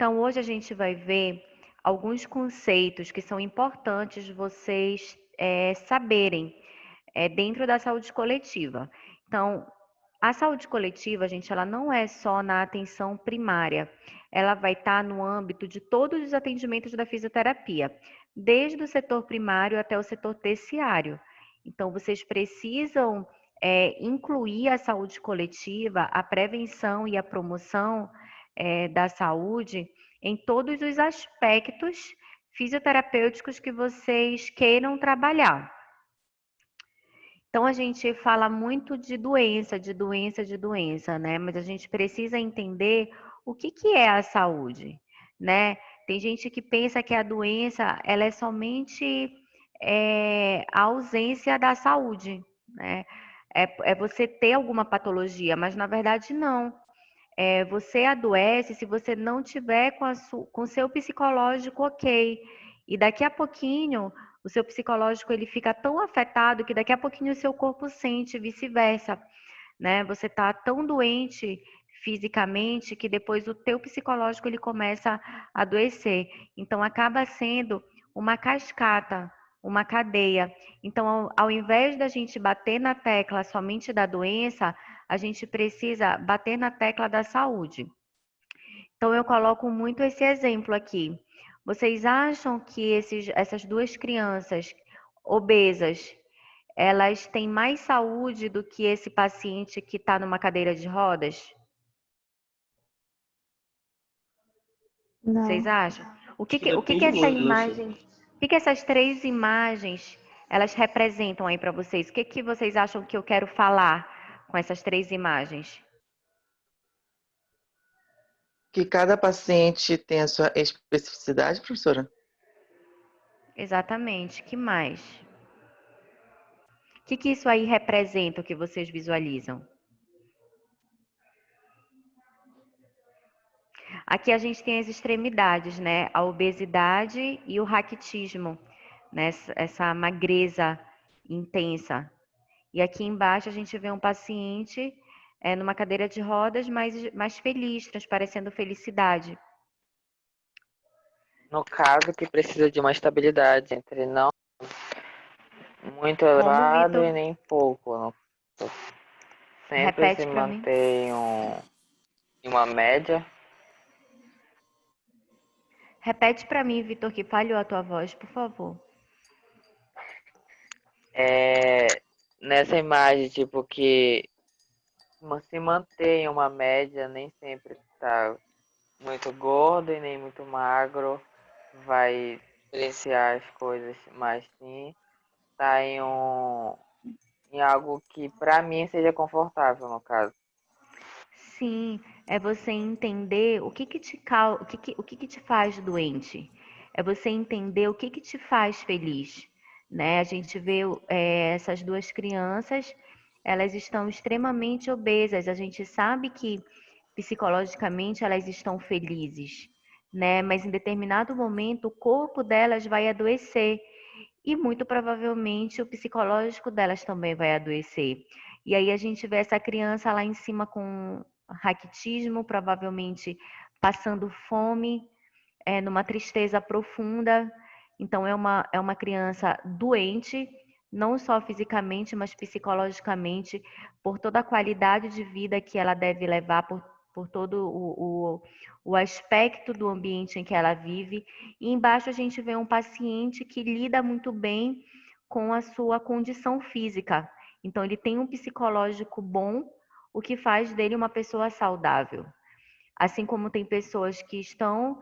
Então, hoje a gente vai ver alguns conceitos que são importantes vocês saberem dentro da saúde coletiva. Então, a saúde coletiva, gente, ela não é só na atenção primária, ela vai estar no âmbito de todos os atendimentos da fisioterapia, desde o setor primário até o setor terciário. Então, vocês precisam incluir a saúde coletiva, a prevenção e a promoção da saúde em todos os aspectos fisioterapêuticos que vocês queiram trabalhar. Então, a gente fala muito de doença, né? Mas a gente precisa entender o que é a saúde, né? Tem gente que pensa que a doença, ela é somente a ausência da saúde, né? É você ter alguma patologia, mas na verdade não. Você adoece se você não tiver com o seu psicológico ok. E daqui a pouquinho, o seu psicológico ele fica tão afetado que daqui a pouquinho o seu corpo sente, vice-versa, né? Você tá tão doente fisicamente que depois o teu psicológico ele começa a adoecer. Então acaba sendo uma cascata, uma cadeia. Então, ao invés da gente bater na tecla somente da doença, a gente precisa bater na tecla da saúde. Então, eu coloco muito esse exemplo aqui. Vocês acham que essas duas crianças obesas, elas têm mais saúde do que esse paciente que está numa cadeira de rodas? Vocês Não. acham? Acho que depende muito, né, Su? O que essas três imagens, elas representam aí para vocês? O que vocês acham que eu quero falar com essas três imagens? Que cada paciente tem a sua especificidade, professora? Exatamente. Que mais? O que isso aí representa, o que vocês visualizam? Aqui a gente tem as extremidades, né? A obesidade e o raquitismo, né? Essa magreza intensa. E aqui embaixo a gente vê um paciente numa cadeira de rodas, mais feliz, transparecendo felicidade. No caso, que precisa de uma estabilidade entre não muito Como, elevado Vitor? e nem pouco. Sempre se Repete para mim. mantém em uma média. Repete para mim, Vitor, que falhou a tua voz, por favor. Nessa imagem, tipo, que se mantém uma média, nem sempre está muito gordo e nem muito magro, vai diferenciar as coisas, mas sim tá em algo que para mim seja confortável, no caso. Sim, é você entender o que te faz doente. É você entender o que te faz feliz, né? A gente vê essas duas crianças, elas estão extremamente obesas. A gente sabe que psicologicamente elas estão felizes, né? Mas em determinado momento o corpo delas vai adoecer e muito provavelmente o psicológico delas também vai adoecer. E aí a gente vê essa criança lá em cima com raquitismo, provavelmente passando fome, numa tristeza profunda. Então é uma criança doente, não só fisicamente, mas psicologicamente, por toda a qualidade de vida que ela deve levar, por todo o aspecto do ambiente em que ela vive. E embaixo a gente vê um paciente que lida muito bem com a sua condição física. Então, ele tem um psicológico bom, o que faz dele uma pessoa saudável. Assim como tem pessoas que estão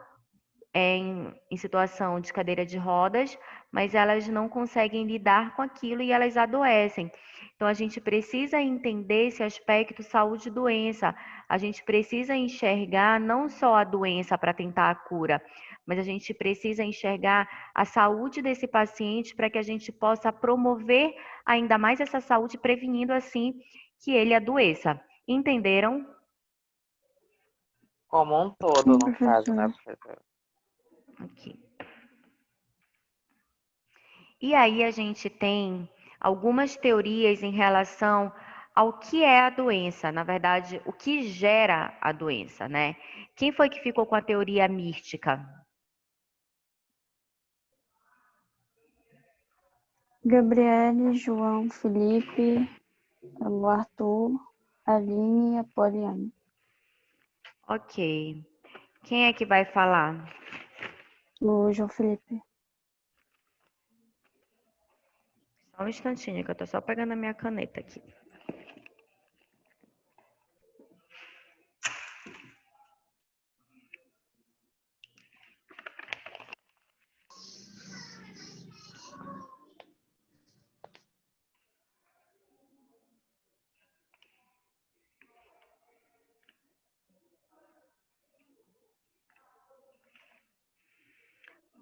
em situação de cadeira de rodas, mas elas não conseguem lidar com aquilo e elas adoecem. Então, a gente precisa entender esse aspecto saúde e doença. A gente precisa enxergar não só a doença para tentar a cura, mas a gente precisa enxergar a saúde desse paciente para que a gente possa promover ainda mais essa saúde, prevenindo assim que ele adoeça. Entenderam? Como um todo, Sim, no caso, né, professora. professor? Aqui. E aí a gente tem algumas teorias em relação ao que é a doença, na verdade, o que gera a doença, né? Quem foi que ficou com a teoria mística? Gabriele, João, Felipe, o Arthur, Aline e a Poliana. Ok. Quem é que vai falar? O João Felipe. Só um instantinho, que eu tô só pegando a minha caneta aqui.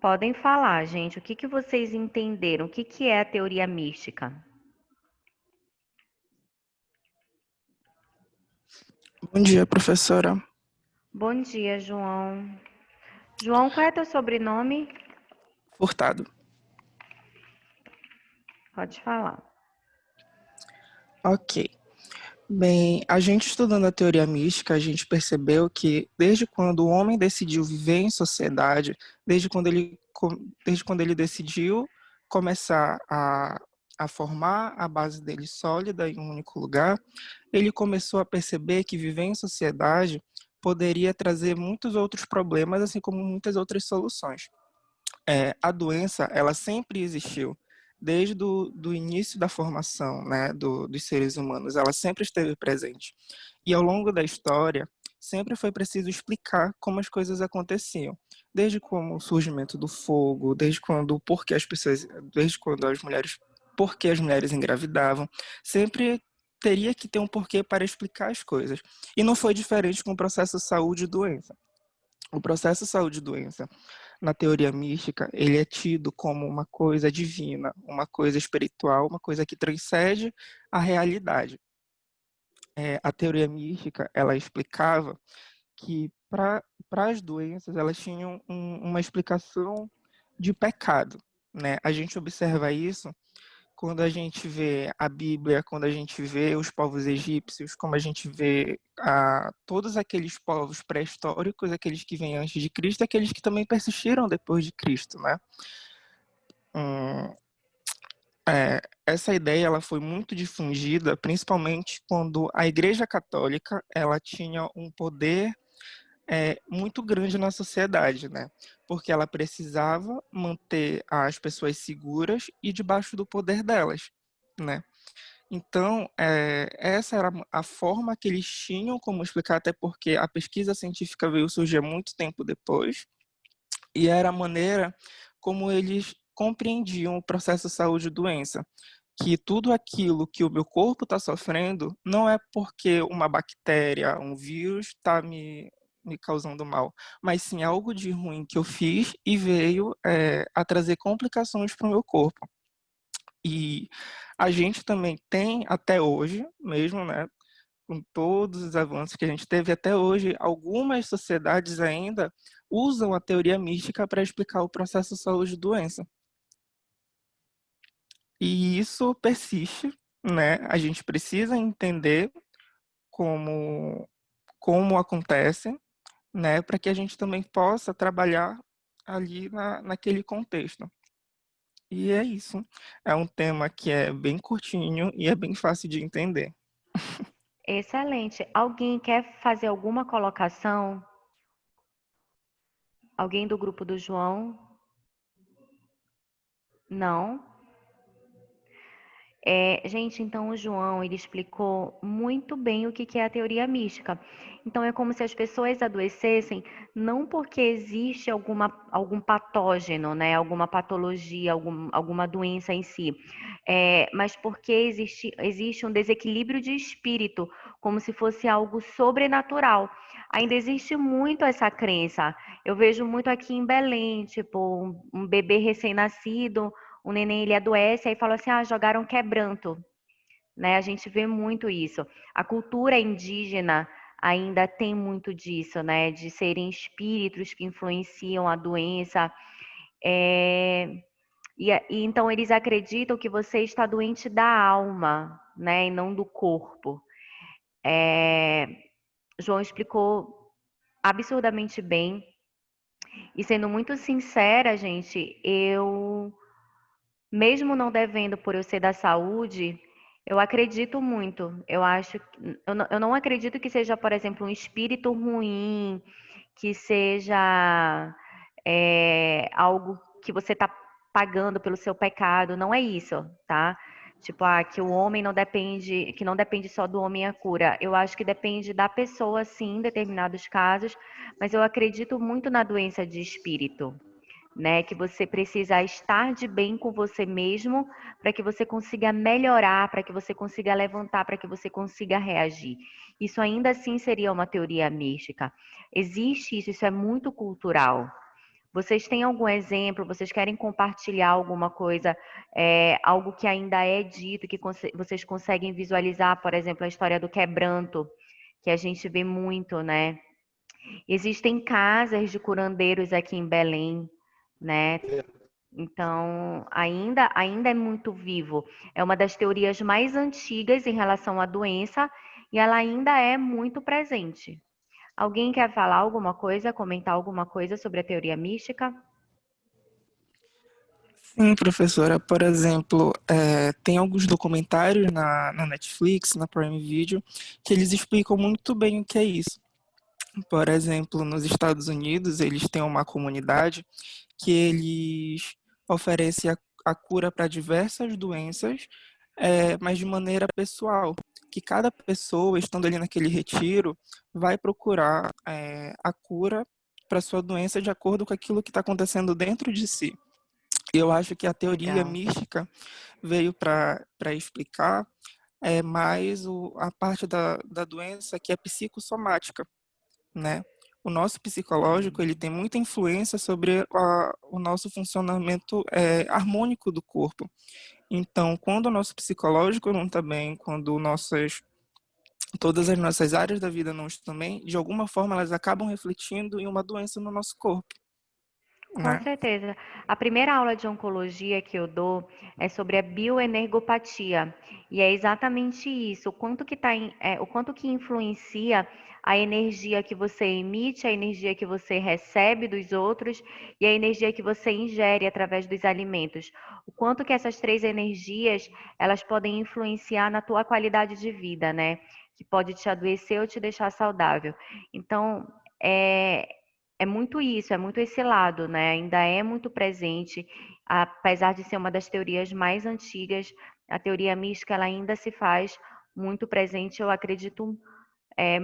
Podem falar, gente. O que vocês entenderam? O que é a teoria mística? Bom dia, professora. Bom dia, João. João, qual é teu sobrenome? Furtado. Pode falar. Ok. Bem, a gente estudando a teoria mística, a gente percebeu que desde quando o homem decidiu viver em sociedade, desde quando ele decidiu começar a formar a base dele sólida em um único lugar, ele começou a perceber que viver em sociedade poderia trazer muitos outros problemas, assim como muitas outras soluções. A doença, ela sempre existiu, desde do início da formação, né, dos seres humanos, ela sempre esteve presente. E ao longo da história, sempre foi preciso explicar como as coisas aconteciam, desde como o surgimento do fogo, desde quando as mulheres, por que as mulheres engravidavam, sempre teria que ter um porquê para explicar as coisas. E não foi diferente com o processo saúde e doença. O processo saúde e doença na teoria mística, ele é tido como uma coisa divina, uma coisa espiritual, uma coisa que transcende a realidade. A teoria mística, ela explicava que para as doenças, elas tinham uma explicação de pecado, né? A gente observa isso quando a gente vê a Bíblia, quando a gente vê os povos egípcios, como a gente vê todos aqueles povos pré-históricos, aqueles que vêm antes de Cristo, aqueles que também persistiram depois de Cristo, né? Hum, essa ideia ela foi muito difundida, principalmente quando a Igreja Católica ela tinha um poder muito grande na sociedade, né? Porque ela precisava manter as pessoas seguras e debaixo do poder delas, né? Então, essa era a forma que eles tinham como explicar, até porque a pesquisa científica veio surgir muito tempo depois, e era a maneira como eles compreendiam o processo saúde e doença, que tudo aquilo que o meu corpo está sofrendo não é porque uma bactéria, um vírus está me causando mal, mas sim algo de ruim que eu fiz e veio a trazer complicações para o meu corpo. E a gente também tem até hoje, mesmo, né, com todos os avanços que a gente teve até hoje, algumas sociedades ainda usam a teoria mística para explicar o processo saúde e doença. E isso persiste, né? A gente precisa entender como, como acontece, né? Para que a gente também possa trabalhar ali naquele contexto. E é isso. É um tema que é bem curtinho e é bem fácil de entender. Excelente. Alguém quer fazer alguma colocação? Alguém do grupo do João? Não? Gente, então o João, ele explicou muito bem o que é a teoria mística. Então é como se as pessoas adoecessem não porque existe algum patógeno, né, alguma patologia, alguma doença em si, mas porque existe um desequilíbrio de espírito, como se fosse algo sobrenatural. Ainda existe muito essa crença. Eu vejo muito aqui em Belém, tipo, um bebê recém-nascido, o neném ele adoece, aí fala assim, jogaram quebranto, né? A gente vê muito isso. A cultura indígena ainda tem muito disso, né? De serem espíritos que influenciam a doença. E então eles acreditam que você está doente da alma, né, e não do corpo. João explicou absurdamente bem. E sendo muito sincera, gente, eu, mesmo não devendo por eu ser da saúde, eu acredito muito. Eu acho, eu não acredito que seja, por exemplo, um espírito ruim, que seja algo que você está pagando pelo seu pecado. Não é isso, tá? Tipo, que o homem não depende, que não depende só do homem a cura. Eu acho que depende da pessoa, sim, em determinados casos, mas eu acredito muito na doença de espírito, né? Que você precisa estar de bem com você mesmo para que você consiga melhorar, para que você consiga levantar, para que você consiga reagir. Isso ainda assim seria uma teoria mística. Existe isso, isso é muito cultural. Vocês têm algum exemplo? Vocês querem compartilhar alguma coisa, algo que ainda é dito, que vocês conseguem visualizar, por exemplo, a história do quebranto, que a gente vê muito, né? Existem casas de curandeiros aqui em Belém, né? Então, ainda é muito vivo. É uma das teorias mais antigas em relação à doença e ela ainda é muito presente. Alguém quer falar alguma coisa, comentar alguma coisa sobre a teoria mística? Sim, professora. Por exemplo, tem alguns documentários na Netflix, na Prime Video, que eles explicam muito bem o que é isso. Por exemplo, nos Estados Unidos, eles têm uma comunidade que eles oferecem a cura para diversas doenças, mas de maneira pessoal. Que cada pessoa, estando ali naquele retiro, vai procurar a cura para sua doença de acordo com aquilo que está acontecendo dentro de si. Eu acho que a teoria Legal. mística veio para explicar mais a parte da doença que é psicossomática, né? O nosso psicológico ele tem muita influência sobre o nosso funcionamento harmônico do corpo. Então, quando o nosso psicológico não está bem, quando todas as nossas áreas da vida não estão bem, de alguma forma elas acabam refletindo em uma doença no nosso corpo, Com né? certeza. A primeira aula de oncologia que eu dou é sobre a bioenergopatia. E é exatamente isso, o quanto que influencia a energia que você emite, a energia que você recebe dos outros e a energia que você ingere através dos alimentos. O quanto que essas três energias, elas podem influenciar na tua qualidade de vida, né? Que pode te adoecer ou te deixar saudável. Então, é, é muito isso, é muito esse lado, né? Ainda é muito presente, apesar de ser uma das teorias mais antigas, a teoria mística ela ainda se faz muito presente. Eu acredito é,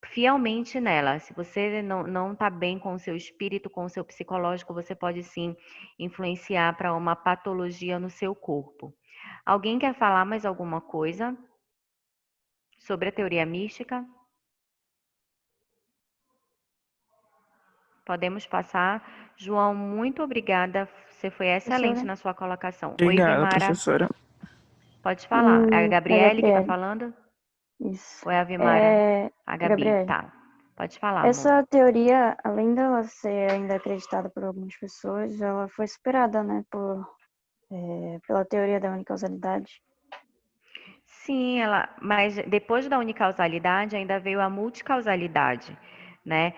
fielmente nela. Se você não está bem com o seu espírito, com o seu psicológico, você pode sim influenciar para uma patologia no seu corpo. Alguém quer falar mais alguma coisa sobre a teoria mística? Podemos passar. João, muito obrigada. Você foi excelente Professora? na sua colocação. Oi, Obrigada, Vimara. professora. Pode falar. É a É Gabriele que está Gabriele. falando? Isso. Ou é a Vimara? É A Gabi, Gabriele. tá. Pode falar, amor. Essa teoria, além dela ser ainda acreditada por algumas pessoas, ela foi superada, né, pela teoria da unicausalidade. Sim, mas depois da unicausalidade ainda veio a multicausalidade, né?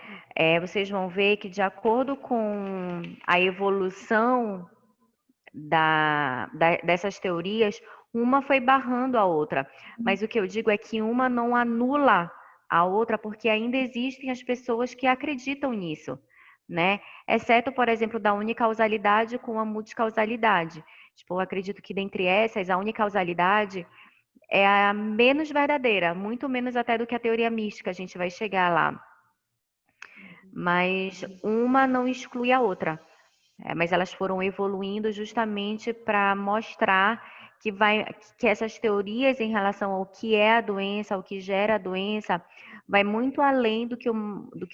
Vocês vão ver que de acordo com a evolução dessas teorias, uma foi barrando a outra. Mas o que eu digo é que uma não anula a outra, porque ainda existem as pessoas que acreditam nisso, né? Exceto, por exemplo, da unicausalidade com a multicausalidade. Tipo, eu acredito que dentre essas, a unicausalidade é a menos verdadeira, muito menos até do que a teoria mística, a gente vai chegar lá. Mas uma não exclui a outra. Mas elas foram evoluindo justamente para mostrar que essas teorias em relação ao que é a doença, ao que gera a doença, vai muito além do que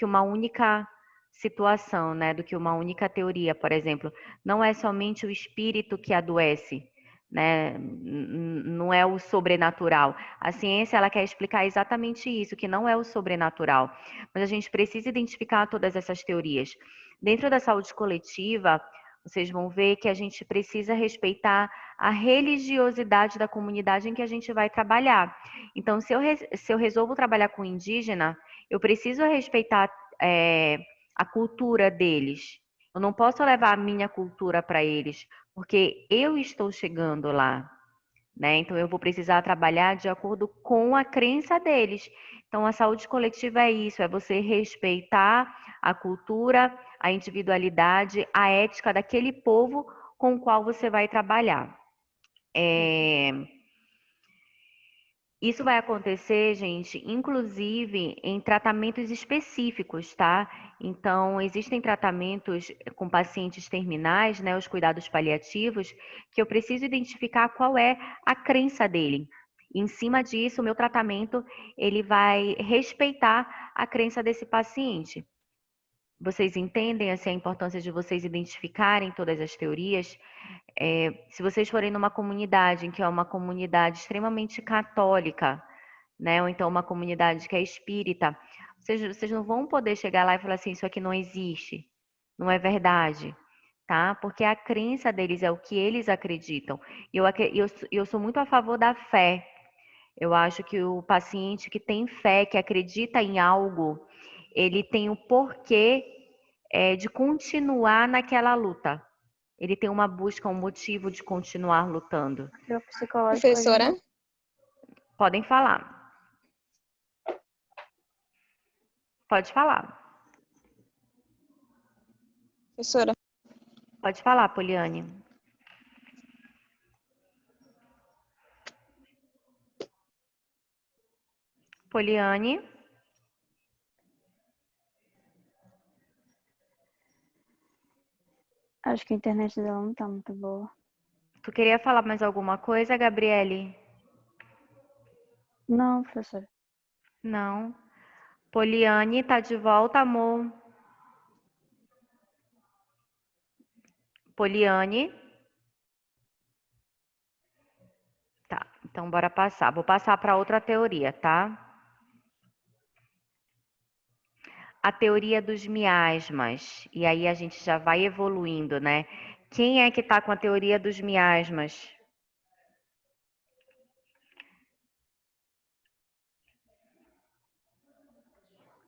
uma única situação, né? Do que uma única teoria, por exemplo. Não é somente o espírito que adoece, né? Não é o sobrenatural. A ciência ela quer explicar exatamente isso, que não é o sobrenatural. Mas a gente precisa identificar todas essas teorias. Dentro da saúde coletiva, Vocês vão ver que a gente precisa respeitar a religiosidade da comunidade em que a gente vai trabalhar. Então, se eu resolvo trabalhar com indígena, eu preciso respeitar a cultura deles. Eu não posso levar a minha cultura para eles, porque eu estou chegando lá, né? Então, eu vou precisar trabalhar de acordo com a crença deles. Então, a saúde coletiva é isso, é você respeitar a cultura, a individualidade, a ética daquele povo com o qual você vai trabalhar. Isso vai acontecer, gente, inclusive em tratamentos específicos, tá? Então, existem tratamentos com pacientes terminais, né, os cuidados paliativos, que eu preciso identificar qual é a crença dele. Em cima disso, o meu tratamento, ele vai respeitar a crença desse paciente. Vocês entendem assim, a importância de vocês identificarem todas as teorias? Se vocês forem numa comunidade em que é uma comunidade extremamente católica, né, ou então uma comunidade que é espírita, vocês não vão poder chegar lá e falar assim, isso aqui não existe, não é verdade, tá? Porque a crença deles é o que eles acreditam. E eu sou muito a favor da fé. Eu acho que o paciente que tem fé, que acredita em algo, ele tem o porquê de continuar naquela luta. Ele tem uma busca, um motivo de continuar lutando. Porque o psicológico Professora, Podem falar. Pode falar. professora, Pode falar, Poliane. Poliane, acho que a internet dela não tá muito boa. tu queria falar mais alguma coisa, Gabriele? Não, professora. Não. Poliane, tá de volta, amor? Poliane? Tá, então bora passar. Vou passar para outra teoria, tá? A teoria dos miasmas. E aí a gente já vai evoluindo, né? Quem é que tá com a teoria dos miasmas?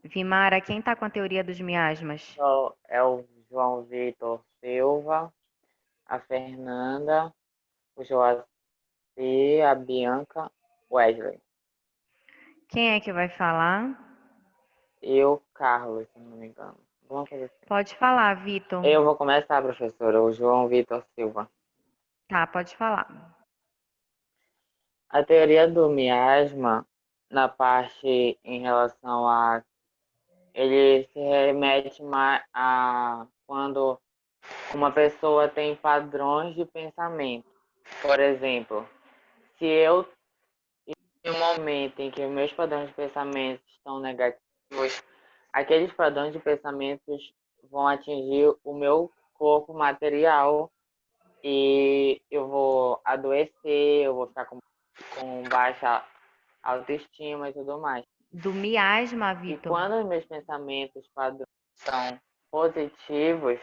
Vimara, quem tá com a teoria dos miasmas? É o João Vitor Silva, a Fernanda, o Joacir, a Bianca, Wesley. Quem é que vai falar? Eu, Carlos, se não me engano. Alguma coisa assim. Pode falar, Vitor. Eu vou começar, professora. O João Vitor Silva. Tá, pode falar. A teoria do miasma, na parte em relação a... Ele se remete mais a quando uma pessoa tem padrões de pensamento. Por exemplo, se eu, em um momento em que os meus padrões de pensamento estão negativos, aqueles padrões de pensamentos vão atingir o meu corpo material e eu vou adoecer, eu vou ficar com baixa autoestima e tudo mais. Do miasma, E Vitor. quando os meus pensamentos padrões são positivos,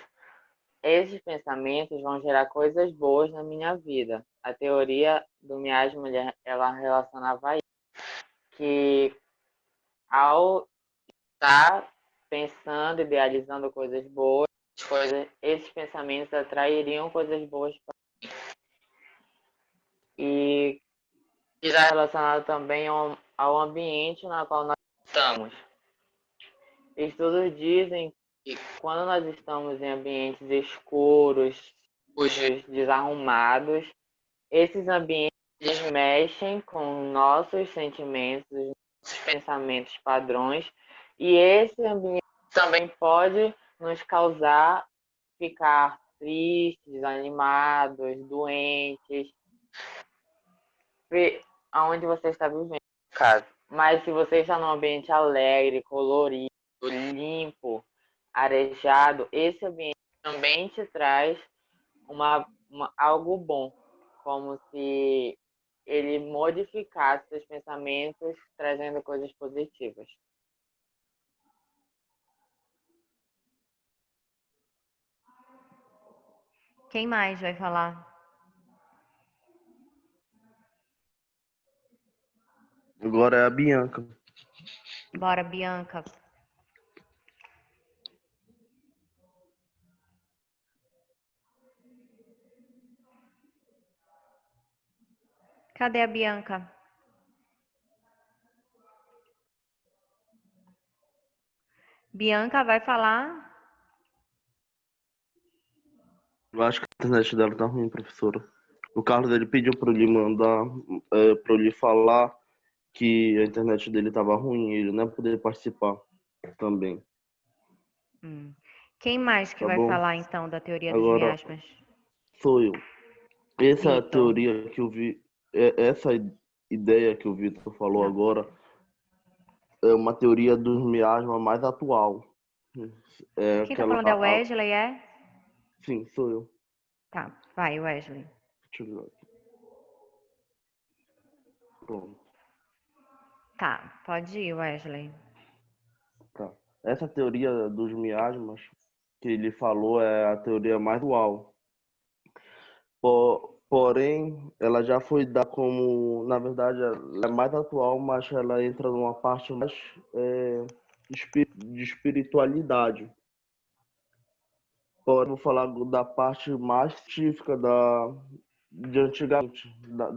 esses pensamentos vão gerar coisas boas na minha vida. A teoria do miasma, ela relacionava isso, que ao estar pensando, idealizando coisas boas, esses pensamentos atrairiam coisas boas para mim. E está relacionado também ao ambiente no qual nós estamos. Estudos dizem que quando nós estamos em ambientes escuros, sujos, desarrumados, esses ambientes mexem com nossos sentimentos, nossos pensamentos padrões, e esse ambiente também pode nos causar ficar tristes, desanimados, doentes, aonde você está vivendo, no caso. Mas se você está num ambiente alegre, colorido, limpo, arejado, esse ambiente também te traz algo bom, como se ele modificasse seus pensamentos, trazendo coisas positivas. Quem mais vai falar? Agora é a Bianca. Bora, Bianca. Cadê a Bianca? Bianca vai falar? Eu acho que a internet dela tá ruim, professora. O Carlos ele pediu para eu lhe mandar, para eu lhe falar que a internet dele tava ruim, ele não ia poder participar também, Quem mais que tá vai bom? falar então da teoria dos Agora miasmas? sou eu. Essa Vitor. teoria que eu vi, essa ideia que o Vitor falou Tá. agora é uma teoria dos miasmas mais atual. É Quem tá aquela, falando é o Wesley, é? sim, sou eu. Tá, vai, Wesley. Deixa eu ver aqui. Pronto. Tá, pode ir, Wesley. Tá. Essa teoria dos miasmas que ele falou é a teoria mais atual. Porém, ela já foi dada como, na verdade, ela é mais atual, mas ela entra numa parte mais de espiritualidade. Porém, vou falar da parte mais científica de antigamente,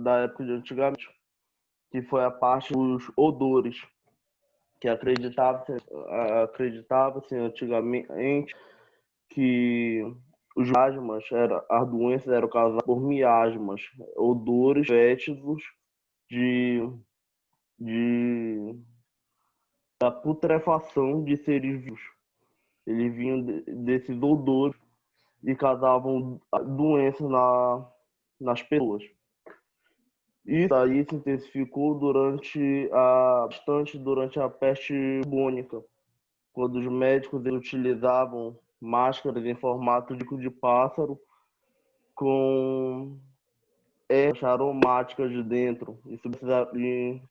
da época de antigamente, que foi a parte dos odores, que acreditava-se antigamente que os miasmas, as doenças eram causadas por miasmas, odores fétidos de, de, da putrefação de seres vivos. Eles vinham desses odores e causavam doenças nas pessoas. Isso aí se intensificou bastante durante a peste bubônica, quando os médicos utilizavam máscaras em formato de pássaro com ervas aromáticas de dentro e substâncias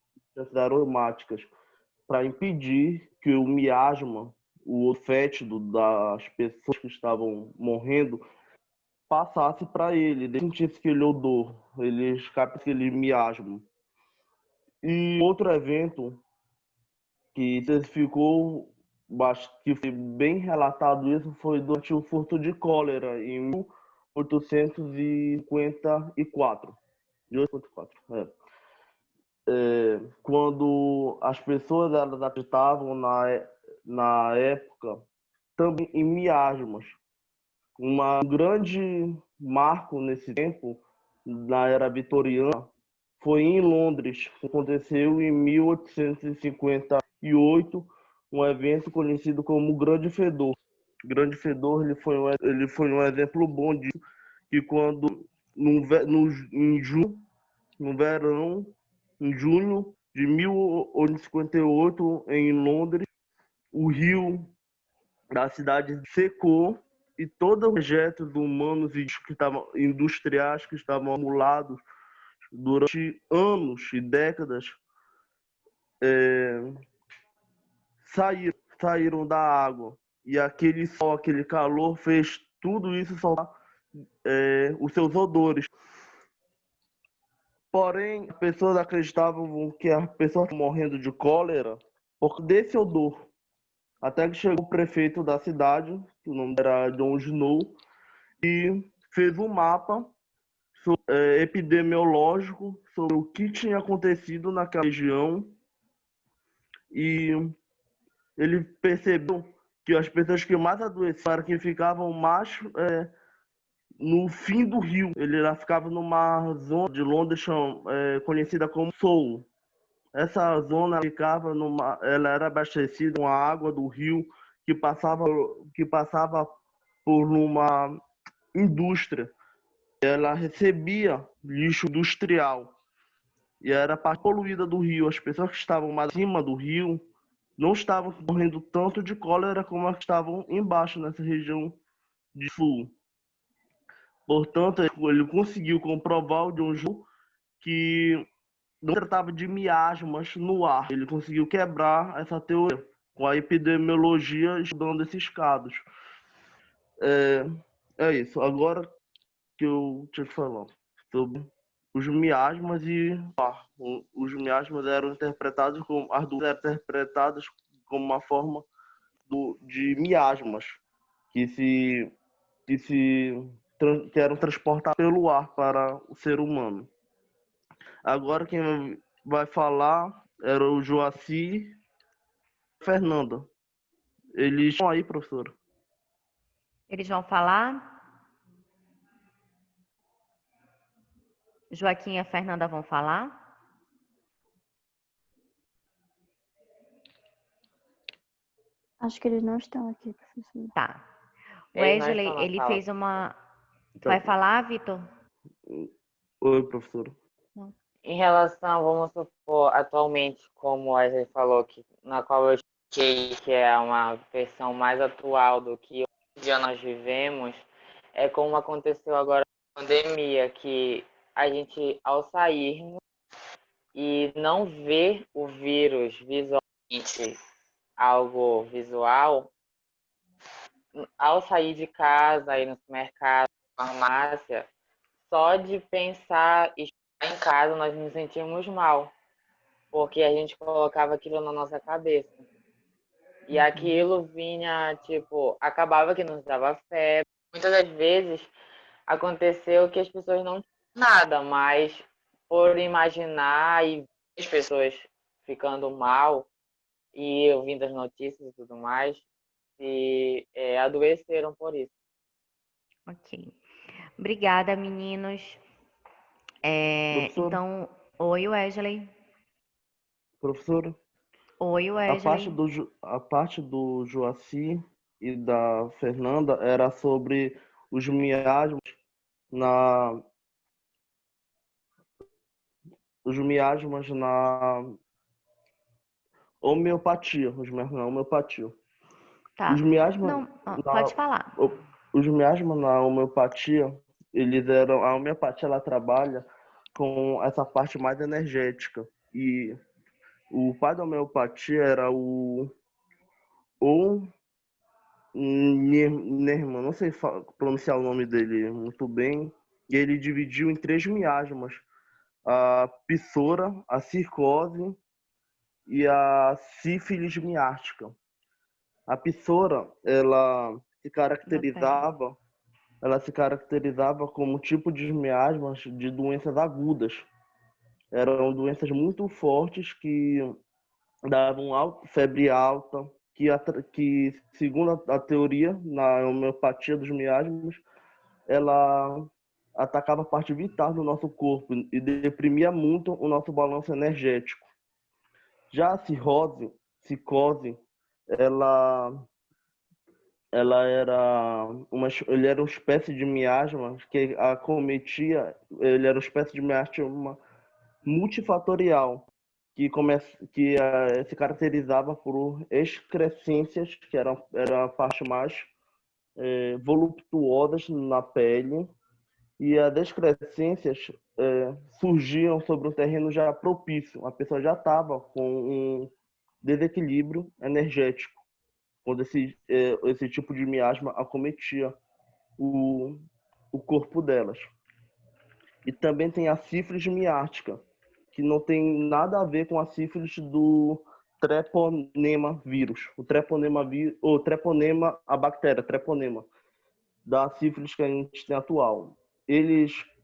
aromáticas para impedir que o miasma, o fétido das pessoas que estavam morrendo, passasse para ele, ele sentisse aquele odor, ele escape aquele miasma. E outro evento que intensificou, que foi bem relatado isso, foi durante o surto de cólera em 1854. Quando as pessoas elas acreditavam na época também em miasmas. Um grande marco nesse tempo, na era vitoriana, foi em Londres. Aconteceu em 1858, um evento conhecido como Grande Fedor. O Grande Fedor ele foi um exemplo bom disso, que quando no verão, em junho de 1858, em Londres, o rio da cidade secou e todos os projetos humanos e industriais que estavam acumulados durante anos e décadas saíram da água. E aquele sol, aquele calor fez tudo isso soltar os seus odores. Porém, as pessoas acreditavam que as pessoas estavam morrendo de cólera por desse odor. Até que chegou o prefeito da cidade, que o nome era John Snow, e fez um mapa epidemiológico sobre o que tinha acontecido naquela região. E ele percebeu que as pessoas que mais adoeciam eram que ficavam mais no fim do rio. Ele lá ficava numa zona de Londres conhecida como Soul. Essa zona ela era abastecida com a água do rio que passava por uma indústria. Ela recebia lixo industrial e era a parte poluída do rio. As pessoas que estavam mais acima do rio não estavam morrendo tanto de cólera como as que estavam embaixo, nessa região de sul. Portanto, ele conseguiu comprovar o John Snow que não tratava de miasmas no ar. Ele conseguiu quebrar essa teoria com a epidemiologia estudando esses casos. É isso. Agora, que eu tinha que falar sobre os miasmas e os miasmas eram interpretados como as duas eram interpretadas como uma forma de miasmas que se que eram transportados pelo ar para o ser humano. Agora quem vai falar era o Joaci e a Fernanda. Eles estão aí, professora. Eles vão falar? Joaquim e a Fernanda vão falar? Acho que eles não estão aqui, professor. Tá. Eles não Wesley, estão na ele sala. fez uma... Tu vai falar, Vitor? Oi, professora. Em relação, vamos supor, atualmente, como o Wesley falou, na qual eu expliquei que é uma versão mais atual do que hoje em dia nós vivemos, é como aconteceu agora na pandemia, que a gente, ao sairmos e não ver o vírus visualmente, algo visual, ao sair de casa, ir no supermercado, farmácia, só de pensar e estar em casa nós nos sentimos mal, porque a gente colocava aquilo na nossa cabeça. E aquilo vinha, tipo, acabava que nos dava febre. Muitas das vezes aconteceu que as pessoas não tinham nada, mas por imaginar e ver as pessoas ficando mal e ouvindo as notícias e tudo mais, se adoeceram por isso. Ok. Obrigada, meninos. Professora, Então, oi, Wesley. professora, Oi, Wesley. a parte do Joaci e da Fernanda era sobre os miasmas na na homeopatia, os miasmas na homeopatia. Tá. Os miasmas Não, na pode falar. os miasmas na homeopatia, a homeopatia ela trabalha com essa parte mais energética e o pai da homeopatia era o Nerman, não sei pronunciar o nome dele muito bem, e ele dividiu em 3 miasmas: a psoara, a circose e a sífilis miástica. A psoara, ela se caracterizava como tipo de miasmas de doenças agudas. Eram doenças muito fortes que davam febre alta, que segundo a teoria, na homeopatia dos miasmas, ela atacava a parte vital do nosso corpo e deprimia muito o nosso balanço energético. Já a psicose, ela ele era uma espécie de miasma que acometia, ele era uma espécie de miasma multifatorial que se caracterizava por excrescências, que era a parte mais voluptuosas na pele, e as excrescências surgiam sobre um terreno já propício. A pessoa já estava com um desequilíbrio energético, quando esse tipo de miasma acometia o corpo delas. E também tem a sífilis miástica, que não tem nada a ver com a sífilis do treponema vírus. A bactéria treponema, da sífilis que a gente tem atual.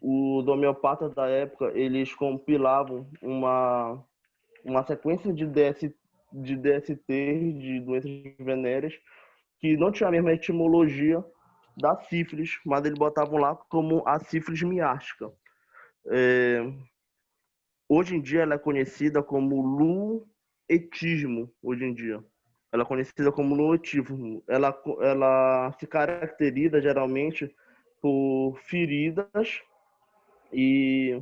Os homeopatas da época, eles compilavam uma sequência de DST, de doenças venéreas, que não tinha a mesma etimologia da sífilis, mas eles botavam lá como a sífilis miástica. Hoje em dia ela é conhecida como luetismo, hoje em dia. Ela é conhecida como luetismo. Ela se caracteriza geralmente por feridas e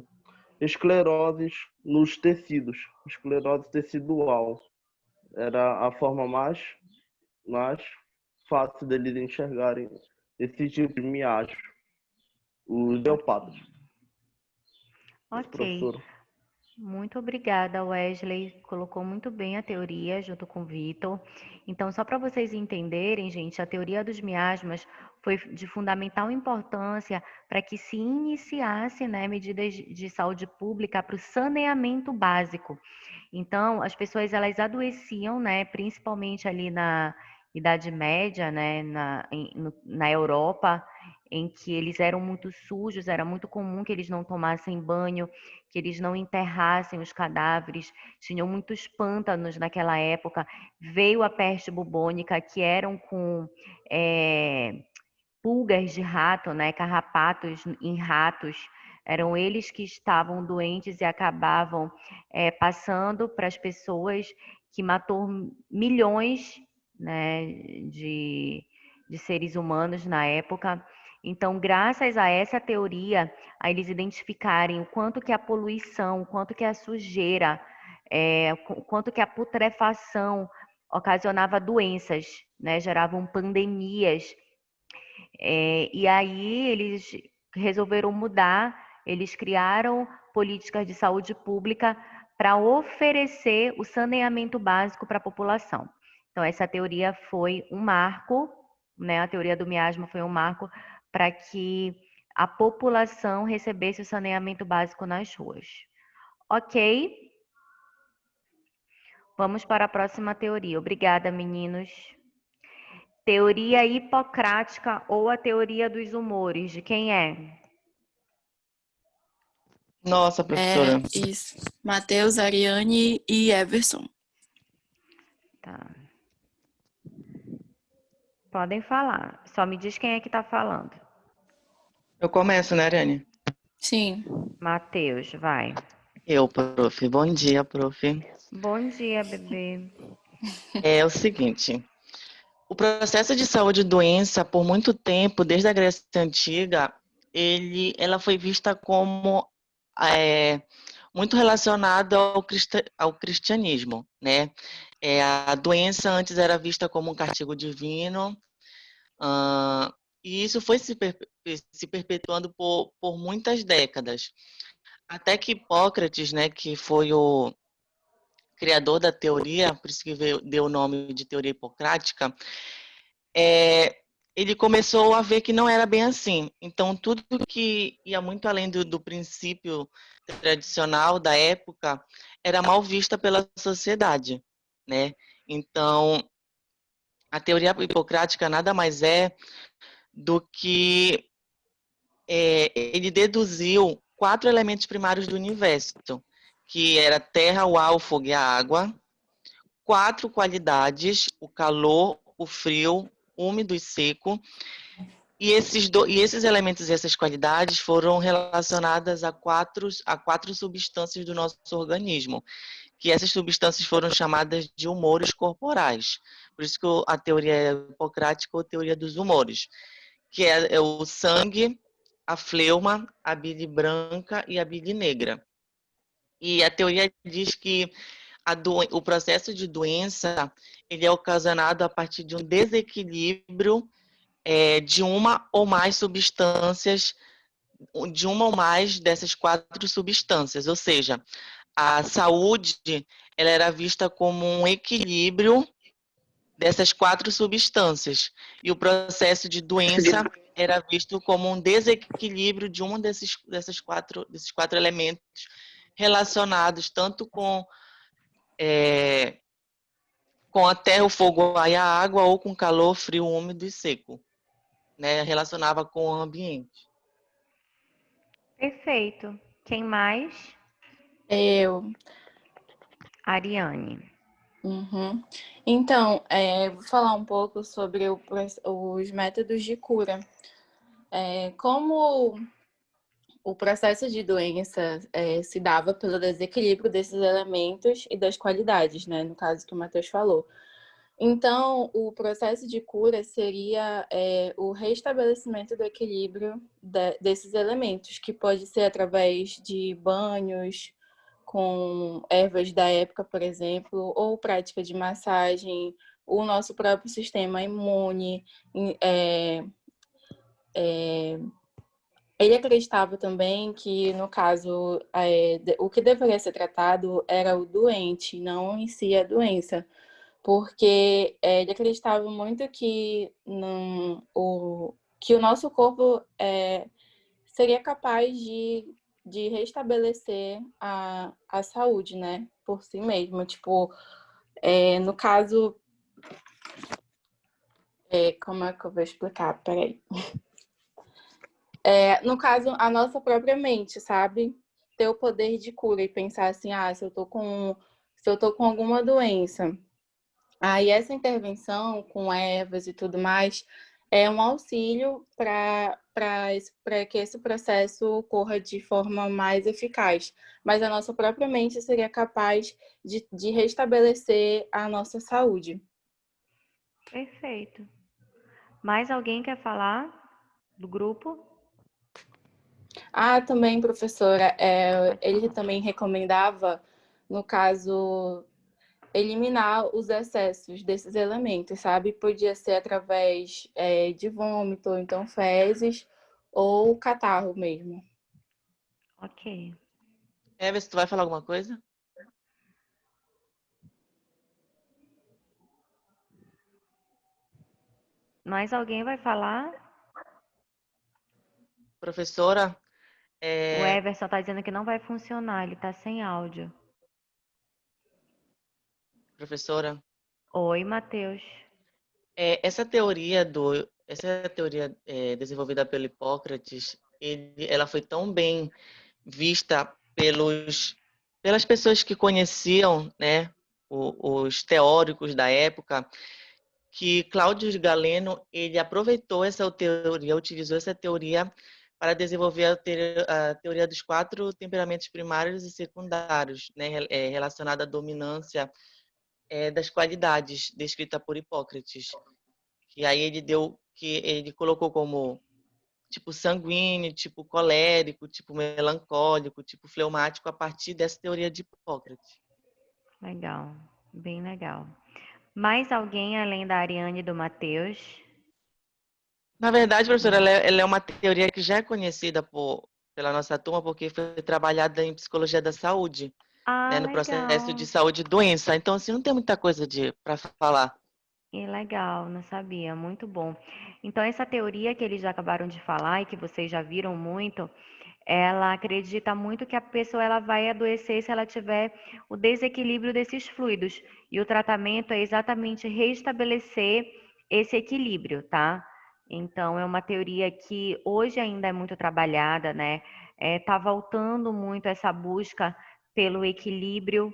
escleroses nos tecidos, esclerose tecidual. Era a forma mais fácil deles enxergarem esse tipo de miasma, os homeopatas. Ok. Professor. Muito obrigada, Wesley. Colocou muito bem a teoria junto com o Vitor. Então, só para vocês entenderem, gente, a teoria dos miasmas foi de fundamental importância para que se iniciasse, né, medidas de saúde pública para o saneamento básico. Então, as pessoas elas adoeciam, né, principalmente ali na Idade Média, né, na Europa, em que eles eram muito sujos, era muito comum que eles não tomassem banho, que eles não enterrassem os cadáveres, tinham muitos pântanos naquela época. Veio a peste bubônica, que eram com pulgas de rato, né, carrapatos em ratos, eram eles que estavam doentes e acabavam passando para as pessoas, que matou milhões, né, de seres humanos na época. Então, graças a essa teoria, a eles identificarem o quanto que a poluição, o quanto que a sujeira, o quanto que a putrefação ocasionava doenças, né, geravam pandemias. E aí eles resolveram mudar, eles criaram políticas de saúde pública para oferecer o saneamento básico para a população. Então, essa teoria foi um marco, né? A teoria do miasma foi um marco para que a população recebesse o saneamento básico nas ruas. Ok? Vamos para a próxima teoria. Obrigada, meninos. Teoria hipocrática ou a teoria dos humores, de quem é? Nossa, professora. Isso. Matheus, Ariane e Everson. Tá. Podem falar. Só me diz quem é que está falando. Eu começo, né, Ariane? Sim. Matheus, vai. Eu, prof. Bom dia, prof. Bom dia, bebê. É o seguinte, o processo de saúde e doença, por muito tempo, desde a Grécia Antiga, ela foi vista como muito relacionada ao cristianismo, né? A doença antes era vista como um castigo divino, e isso foi se perpetuando por muitas décadas. Até que Hipócrates, né, que foi o criador da teoria, por isso que deu o nome de teoria hipocrática, ele começou a ver que não era bem assim. Então, tudo que ia muito além do princípio tradicional da época era mal vista pela sociedade, né? Então, a teoria hipocrática nada mais é do que ele deduziu 4 elementos primários do universo, que era a terra, o ar, o fogo e a água, 4 qualidades, o calor, o frio, úmido e seco, e esses elementos e essas qualidades foram relacionadas a quatro substâncias do nosso organismo, que essas substâncias foram chamadas de humores corporais. Por isso que a teoria é hipocrática ou teoria dos humores, que é o sangue, a fleuma, a bile branca e a bile negra. E a teoria diz que o processo de doença ele é ocasionado a partir de um desequilíbrio de uma ou mais substâncias, de uma ou mais dessas 4 substâncias. Ou seja, a saúde ela era vista como um equilíbrio dessas 4 substâncias. E o processo de doença era visto como um desequilíbrio de um desses 4 elementos relacionados tanto com a terra, o fogo e a água, ou com calor, frio, úmido e seco, né? Relacionava com o ambiente. Perfeito. Quem mais? Eu. Ariane. Uhum. Então, vou falar um pouco sobre os métodos de cura. Como o processo de doença se dava pelo desequilíbrio desses elementos e das qualidades, né? No caso que o Matheus falou. Então, o processo de cura seria o restabelecimento do equilíbrio desses elementos, que pode ser através de banhos com ervas da época, por exemplo, ou prática de massagem, o nosso próprio sistema imune, Ele acreditava também que, no caso, o que deveria ser tratado era o doente, não em si a doença. Porque ele acreditava muito que, que o nosso corpo seria capaz de restabelecer a saúde, né? Por si mesmo. Tipo, no caso... como é que eu vou explicar? Peraí. No caso, a nossa própria mente, sabe? Ter o poder de cura e pensar assim, se eu tô com alguma doença, aí essa intervenção com ervas e tudo mais é um auxílio para que esse processo ocorra de forma mais eficaz. Mas a nossa própria mente seria capaz de restabelecer a nossa saúde. Perfeito. Mais alguém quer falar do grupo? Também, professora, Pode ele falar. também recomendava, no caso, eliminar os excessos desses elementos, sabe? Podia ser através de vômito, ou então fezes, ou catarro mesmo. Ok. Everson, tu vai falar alguma coisa? Mais alguém vai falar? Professora, O Everson está dizendo que não vai funcionar, ele está sem áudio. professora, Oi, Matheus. essa teoria desenvolvida pelo Hipócrates, ela foi tão bem vista pelas pessoas que conheciam, né, os teóricos da época, que Cláudio Galeno ele aproveitou essa teoria, utilizou essa teoria para desenvolver a teoria dos 4 temperamentos primários e secundários, né, relacionada à dominância das qualidades descrita por Hipócrates. E aí ele colocou como tipo sanguíneo, tipo colérico, tipo melancólico, tipo fleumático a partir dessa teoria de Hipócrates. Legal, bem legal. Mais alguém além da Ariane e do Matheus? Na verdade, professora, ela é uma teoria que já é conhecida pela nossa turma porque foi trabalhada em psicologia da saúde, né, no processo de Legal. saúde e doença. Então, assim, não tem muita coisa para falar. Legal, não sabia, muito bom. Então, essa teoria que eles já acabaram de falar e que vocês já viram muito, ela acredita muito que a pessoa ela vai adoecer se ela tiver o desequilíbrio desses fluidos. E o tratamento é exatamente restabelecer esse equilíbrio, tá? Então, é uma teoria que hoje ainda é muito trabalhada, né? Tá voltando muito essa busca pelo equilíbrio,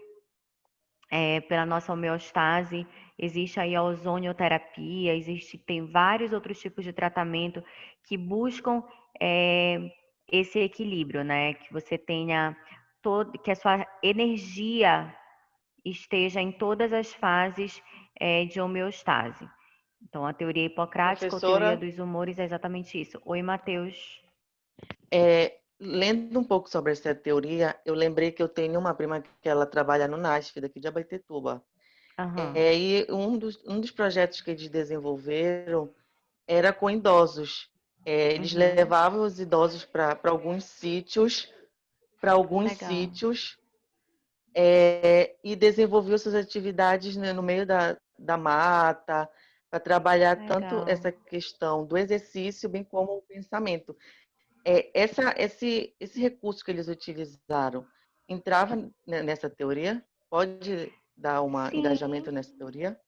pela nossa homeostase. Existe aí a ozonioterapia, tem vários outros tipos de tratamento que buscam esse equilíbrio, né? Que você tenha que a sua energia esteja em todas as fases de homeostase. Então, a teoria hipocrática ou teoria Professora, dos humores é exatamente isso. Oi, Matheus. lendo um pouco sobre essa teoria, eu lembrei que eu tenho uma prima que ela trabalha no NASF, daqui de Abaetetuba. Aham. E um dos projetos que eles desenvolveram era com idosos. Eles Uhum. levavam os idosos para alguns sítios, Legal. e desenvolviam suas atividades, né, no meio da mata, para trabalhar tanto Legal. essa questão do exercício, bem como o pensamento. Esse recurso que eles utilizaram entrava nessa teoria? Pode dar um Sim, engajamento nessa teoria?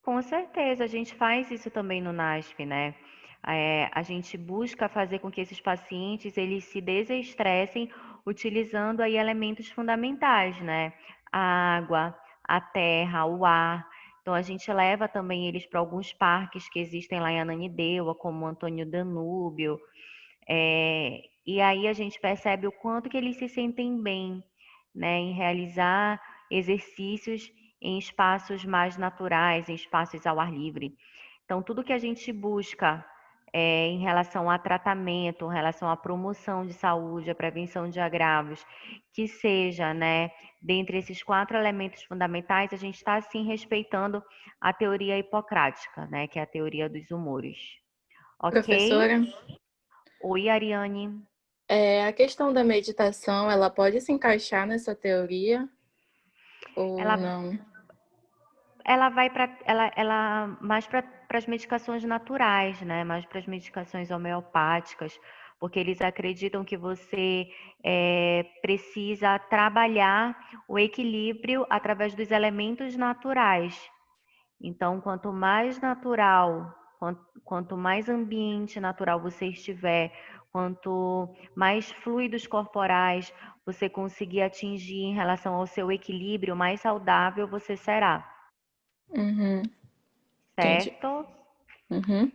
com certeza, a gente faz isso também no NASP, né? A gente busca fazer com que esses pacientes eles se desestressem utilizando aí elementos fundamentais, né? A água, a terra, o ar. Então a gente leva também eles para alguns parques que existem lá em Ananindeua, como o Antônio Danúbio, e aí a gente percebe o quanto que eles se sentem bem, né, em realizar exercícios em espaços mais naturais, em espaços ao ar livre. Então, tudo que a gente busca em relação a tratamento, em relação à promoção de saúde, à prevenção de agravos, que seja, né, dentre esses 4 elementos fundamentais, a gente está, sim, respeitando a teoria hipocrática, né, que é a teoria dos humores. Ok? Professora, Oi, Ariane. A questão da meditação, ela pode se encaixar nessa teoria ou Ela, não? ela vai para ela mais para as medicações naturais, né? Mais para as medicações homeopáticas, porque eles acreditam que você precisa trabalhar o equilíbrio através dos elementos naturais. Então, quanto mais natural, quanto mais ambiente natural você estiver, quanto mais fluidos corporais você conseguir atingir em relação ao seu equilíbrio, mais saudável você será, Uhum, entendi. certo? Uhum,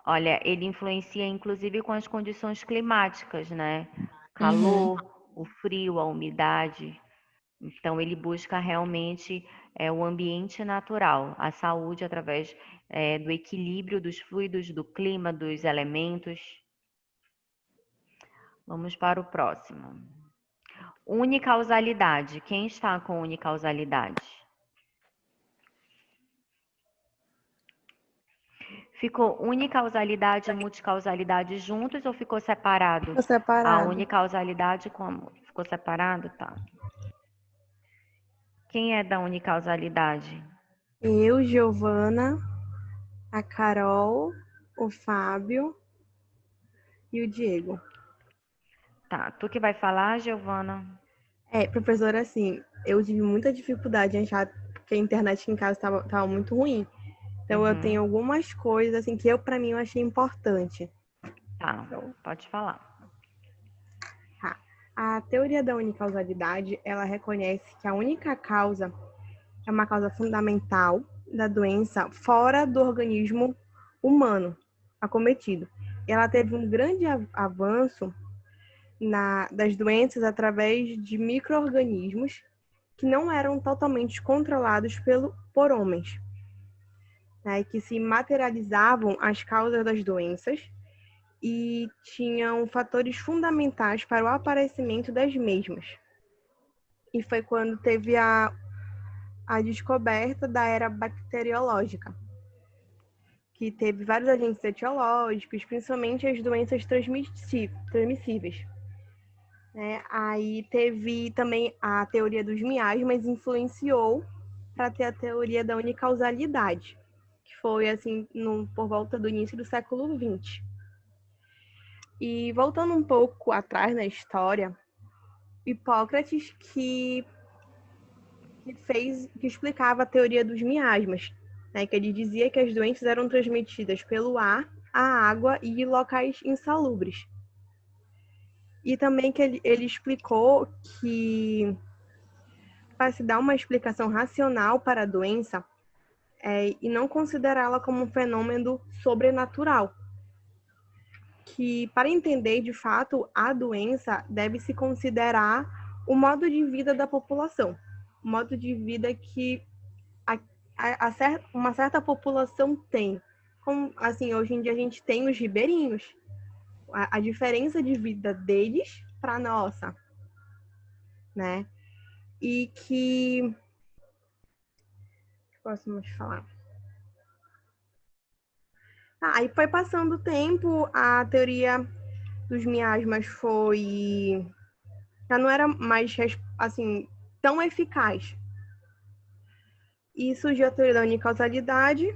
Olha, ele influencia inclusive com as condições climáticas, né? uhum. Calor, o frio, a umidade. Então, ele busca realmente o ambiente natural, a saúde através do equilíbrio dos fluidos, do clima, dos elementos. Vamos para o próximo. Unicausalidade. Quem está com unicausalidade? Ficou unicausalidade e multicausalidade juntos ou ficou separado? Ficou A separado. unicausalidade como? Ficou separado? Tá. Quem é da unicausalidade? Eu, Giovana, a Carol, o Fábio e o Diego. Tá. Tu que vai falar, Giovana? Professora, assim, eu tive muita dificuldade em achar, porque a internet aqui em casa tava muito ruim. Então, eu tenho Uhum. algumas coisas, assim, que pra mim, eu achei importante. Tá. Então, Pode falar. tá. A teoria da unicausalidade, ela reconhece que a única causa é uma causa fundamental da doença fora do organismo humano acometido. E ela teve um grande avanço das doenças através de micro-organismos que não eram totalmente controlados por homens, né, que se materializavam as causas das doenças e tinham fatores fundamentais para o aparecimento das mesmas. E foi quando teve a descoberta da era bacteriológica, que teve vários agentes etiológicos, principalmente as doenças transmissíveis. Né? Aí teve também a teoria dos miasmas, influenciou para ter a teoria da unicausalidade, que foi assim por volta do início do século XX. E voltando um pouco atrás na história, Hipócrates que explicava a teoria dos miasmas, né, que ele dizia que as doenças eram transmitidas pelo ar, a água e locais insalubres. E também que ele explicou que para se dar uma explicação racional para a doença e não considerá-la como um fenômeno sobrenatural, que para entender de fato a doença deve-se considerar o modo de vida da população, o modo de vida que uma certa população tem. Como, assim, hoje em dia a gente tem os ribeirinhos, a diferença de vida deles para a nossa, né? E que posso mais falar? Aí foi passando o tempo, a teoria dos miasmas já não era mais assim tão eficaz. E surgiu a teoria da unicausalidade,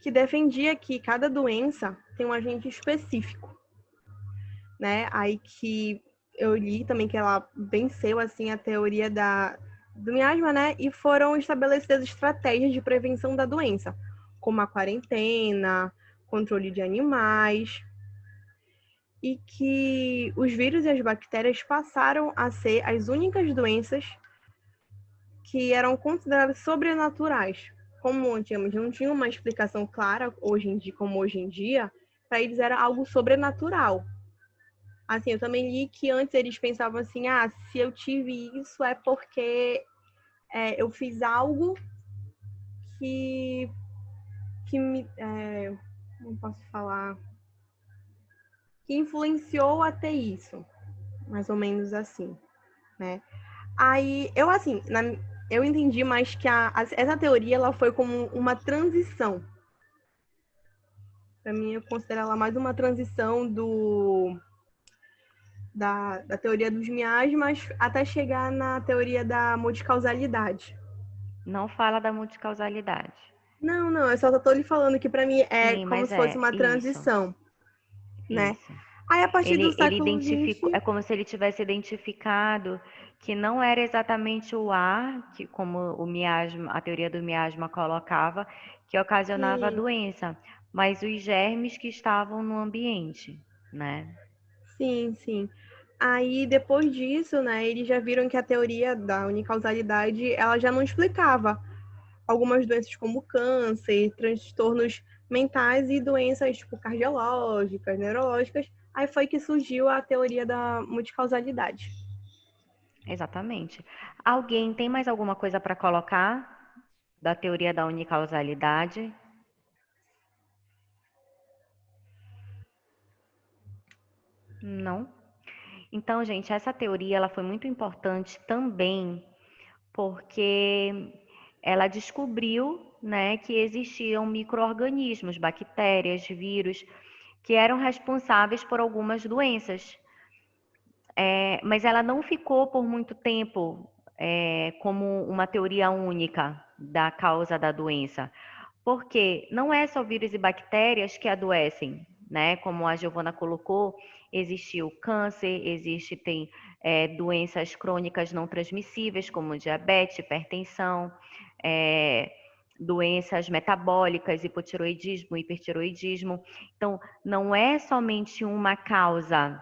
que defendia que cada doença tem um agente específico, né? Aí que eu li também que ela venceu assim a teoria do miasma, né? E foram estabelecidas estratégias de prevenção da doença, como a quarentena, controle de animais, e que os vírus e as bactérias passaram a ser as únicas doenças que eram consideradas sobrenaturais. Como antigamente não tinha uma explicação clara como hoje em dia, para eles era algo sobrenatural. Assim, eu também li que antes eles pensavam assim, se eu tive isso é porque eu fiz algo que me, não posso falar, que influenciou a ter isso, mais ou menos assim, né? Aí, eu entendi mais que essa teoria ela foi como uma transição, Para mim, eu considero ela mais uma transição da teoria dos miasmas até chegar na teoria da multicausalidade. Não fala da multicausalidade. Não, eu só estou lhe falando que para mim é Sim, como mas se fosse uma isso, transição, né? isso. Aí, a partir do Ele século identificou, é XX, como se ele tivesse identificado que não era exatamente o ar, que como o miasma, a teoria do miasma colocava, que ocasionava a sim, doença, mas os germes que estavam no ambiente, né? sim. Aí, depois disso, né, eles já viram que a teoria da unicausalidade, ela já não explicava algumas doenças como câncer, transtornos mentais e doenças tipo cardiológicas, neurológicas. Aí foi que surgiu a teoria da multicausalidade. Exatamente. Alguém tem mais alguma coisa para colocar da teoria da unicausalidade? Não? Então, gente, essa teoria ela foi muito importante também porque ela descobriu, né, que existiam micro-organismos, bactérias, vírus, que eram responsáveis por algumas doenças. Mas ela não ficou por muito tempo como uma teoria única da causa da doença, porque não é só vírus e bactérias que adoecem, né? Como a Giovana colocou, existe o câncer, tem doenças crônicas não transmissíveis, como diabetes, hipertensão, doenças metabólicas, hipotiroidismo, hipertiroidismo. Então, não é somente uma causa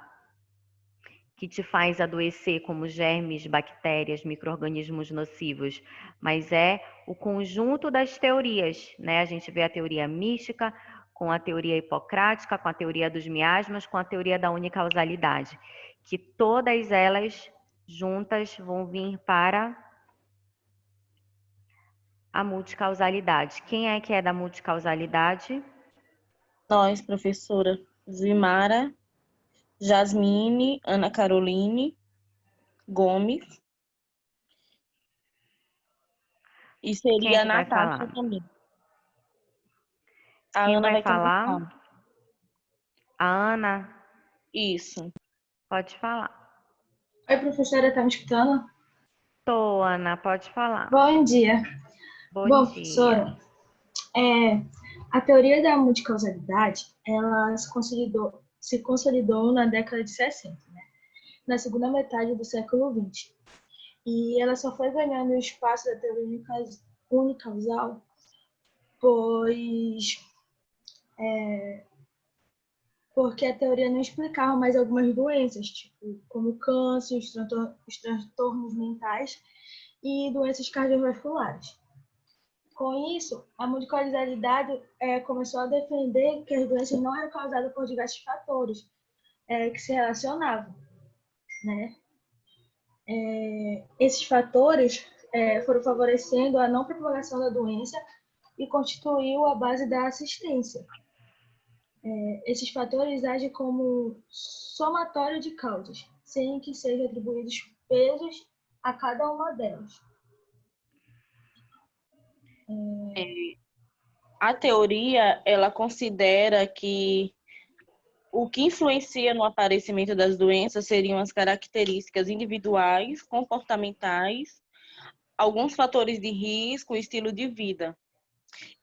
que te faz adoecer, como germes, bactérias, micro-organismos nocivos, mas é o conjunto das teorias, né? A gente vê a teoria mística, com a teoria hipocrática, com a teoria dos miasmas, com a teoria da unicausalidade, que todas elas juntas vão vir para a multicausalidade. Quem é que é da multicausalidade? Nós, professora Zimara, Jasmine, Ana Caroline, Gomes, e Quem é seria a que vai Natasha falar? também. A Quem Ana vai vai começar. falar? A Ana, Isso. pode falar. Oi, professora, tá me escutando? Tô, Ana, pode falar. Bom dia. Bom Bom, dia. professora, a teoria da multicausalidade, ela se consolidou na década de 60, né? Na segunda metade do século XX. E ela só foi ganhando o espaço da teoria unicausal, porque a teoria não explicava mais algumas doenças, tipo, como câncer, os transtornos mentais e doenças cardiovasculares. Com isso, a multicausalidade começou a defender que as doenças não eram causadas por diversos fatores que se relacionavam, né? Esses fatores foram favorecendo a não propagação da doença e constituiu a base da assistência. Esses fatores agem como somatório de causas, sem que sejam atribuídos pesos a cada uma delas. A teoria, ela considera que o que influencia no aparecimento das doenças seriam as características individuais, comportamentais, alguns fatores de risco e estilo de vida.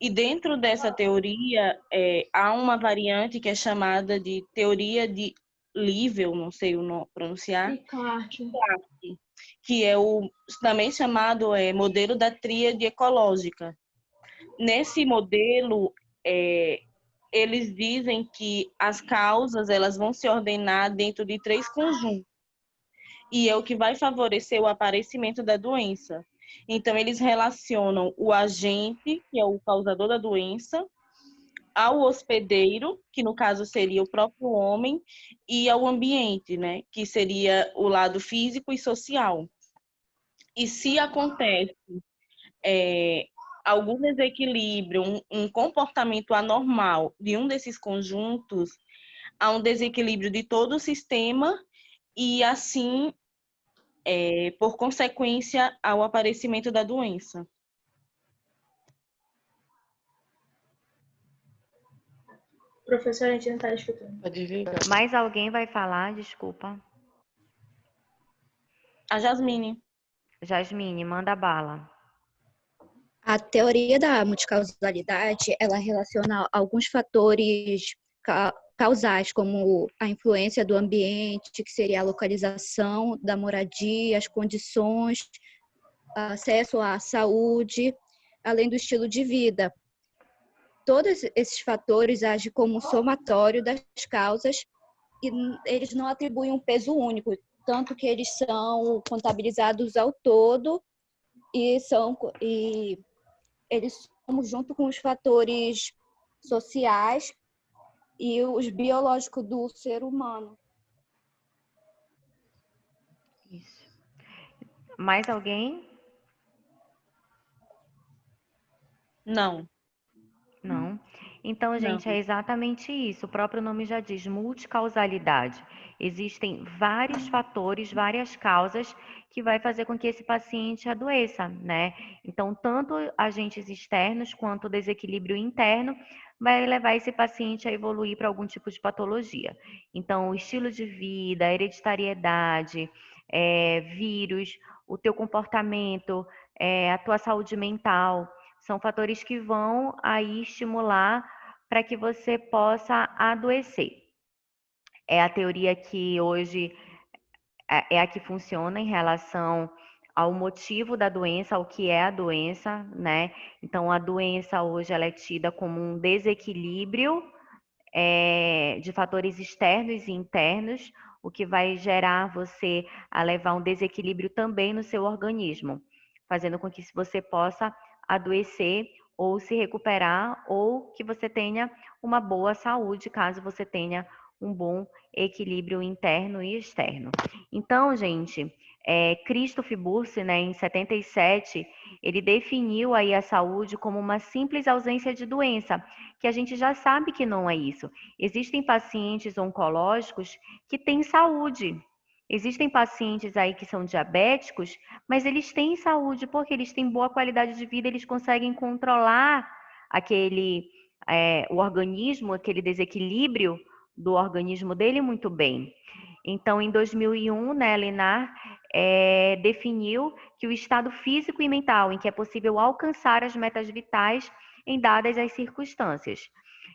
E dentro dessa teoria, há uma variante que é chamada de teoria de Livell, não sei o nome pronunciar, E Clark. que é o também chamado modelo da tríade ecológica. Nesse modelo, eles dizem que as causas elas vão se ordenar dentro de 3 conjuntos, e é o que vai favorecer o aparecimento da doença. Então, eles relacionam o agente, que é o causador da doença, ao hospedeiro, que no caso seria o próprio homem, e ao ambiente, né, que seria o lado físico e social. E se acontece algum desequilíbrio, um comportamento anormal de um desses conjuntos, há um desequilíbrio de todo o sistema e, assim, por consequência, ao aparecimento da doença. Professora, a gente não está escutando. Pode vir. Mais alguém vai falar? Desculpa. A Jasmine. Jasmine, manda bala. A teoria da multicausalidade, ela relaciona alguns fatores causais, como a influência do ambiente, que seria a localização da moradia, as condições, acesso à saúde, além do estilo de vida. Todos esses fatores agem como somatório das causas e eles não atribuem um peso único, tanto que eles são contabilizados ao todo e eles são junto com os fatores sociais e os biológicos do ser humano. Isso. Mais alguém? Não. Não. Então, gente, é exatamente isso. O próprio nome já diz, multicausalidade. Existem vários fatores, várias causas que vai fazer com que esse paciente adoeça, né? Então, tanto agentes externos quanto o desequilíbrio interno vai levar esse paciente a evoluir para algum tipo de patologia. Então, o estilo de vida, a hereditariedade, vírus, o teu comportamento, a tua saúde mental, são fatores que vão aí estimular para que você possa adoecer. É a teoria que hoje é a que funciona em relação ao motivo da doença, ao que é a doença, né? Então, a doença hoje ela é tida como um desequilíbrio de fatores externos e internos, o que vai gerar você a levar um desequilíbrio também no seu organismo, fazendo com que você possa adoecer ou se recuperar, ou que você tenha uma boa saúde, caso você tenha um bom equilíbrio interno e externo. Então, gente, Christoph Burse, né, em 77, ele definiu aí a saúde como uma simples ausência de doença, que a gente já sabe que não é isso. Existem pacientes oncológicos que têm saúde. Existem pacientes aí que são diabéticos, mas eles têm saúde porque eles têm boa qualidade de vida, eles conseguem controlar o organismo, aquele desequilíbrio do organismo dele muito bem. Então, em 2001, né, Lenar definiu que o estado físico e mental em que é possível alcançar as metas vitais em dadas as circunstâncias.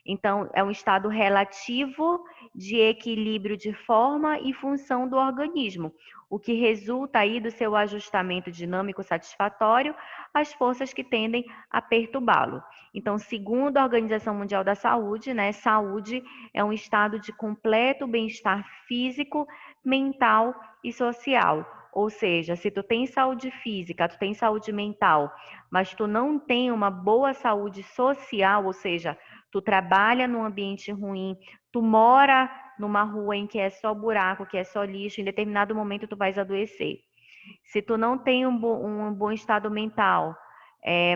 Então, é um estado relativo de equilíbrio de forma e função do organismo, o que resulta aí do seu ajustamento dinâmico satisfatório às forças que tendem a perturbá-lo. Então, segundo a Organização Mundial da Saúde, né, saúde é um estado de completo bem-estar físico, mental e social. Ou seja, se tu tem saúde física, tu tem saúde mental, mas tu não tem uma boa saúde social, ou seja, tu trabalha num ambiente ruim, tu mora numa rua em que é só buraco, que é só lixo, em determinado momento tu vais adoecer. Se tu não tem um bom estado mental,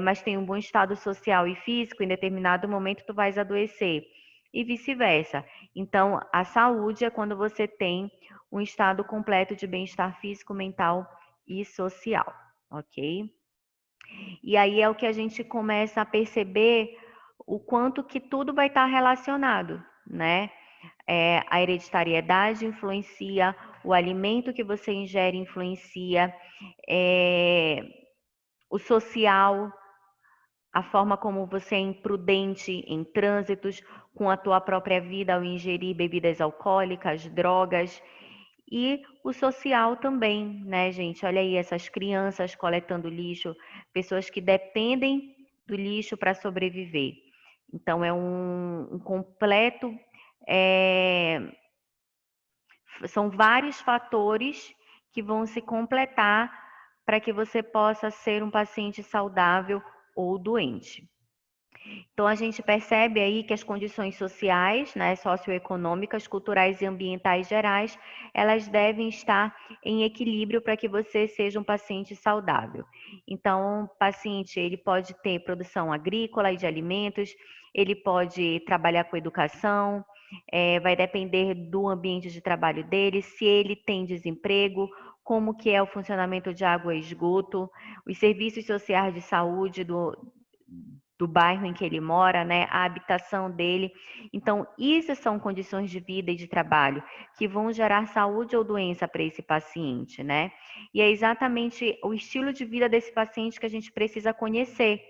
mas tem um bom estado social e físico, em determinado momento tu vais adoecer. E vice-versa. Então, a saúde é quando você tem um estado completo de bem-estar físico, mental e social, ok? E aí é o que a gente começa a perceber o quanto que tudo vai estar relacionado, né? A hereditariedade influencia, o alimento que você ingere influencia, o social, a forma como você é imprudente em trânsitos com a tua própria vida ao ingerir bebidas alcoólicas, drogas, e o social também, né, gente? Olha aí, essas crianças coletando lixo, pessoas que dependem do lixo para sobreviver. Então, é um completo... São vários fatores que vão se completar para que você possa ser um paciente saudável ou doente. Então, a gente percebe aí que as condições sociais, né, socioeconômicas, culturais e ambientais gerais, elas devem estar em equilíbrio para que você seja um paciente saudável. Então, o paciente ele pode ter produção agrícola e de alimentos, ele pode trabalhar com educação, vai depender do ambiente de trabalho dele, se ele tem desemprego, como que é o funcionamento de água e esgoto, os serviços sociais de saúde do do bairro em que ele mora, né, a habitação dele. Então, isso são condições de vida e de trabalho que vão gerar saúde ou doença para esse paciente, né? E é exatamente o estilo de vida desse paciente que a gente precisa conhecer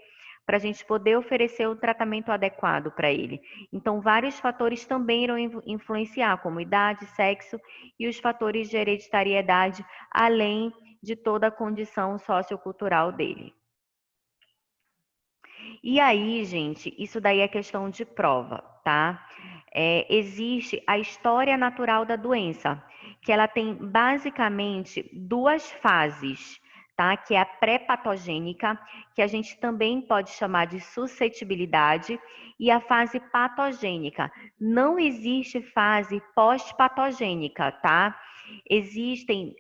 para a gente poder oferecer o tratamento adequado para ele. Então, vários fatores também irão influenciar, como idade, sexo e os fatores de hereditariedade, além de toda a condição sociocultural dele. E aí, gente, isso daí é questão de prova, tá? Existe a história natural da doença, que ela tem basicamente duas fases, tá? Que é a pré-patogênica, que a gente também pode chamar de suscetibilidade, e a fase patogênica. Não existe fase pós-patogênica, tá? Existem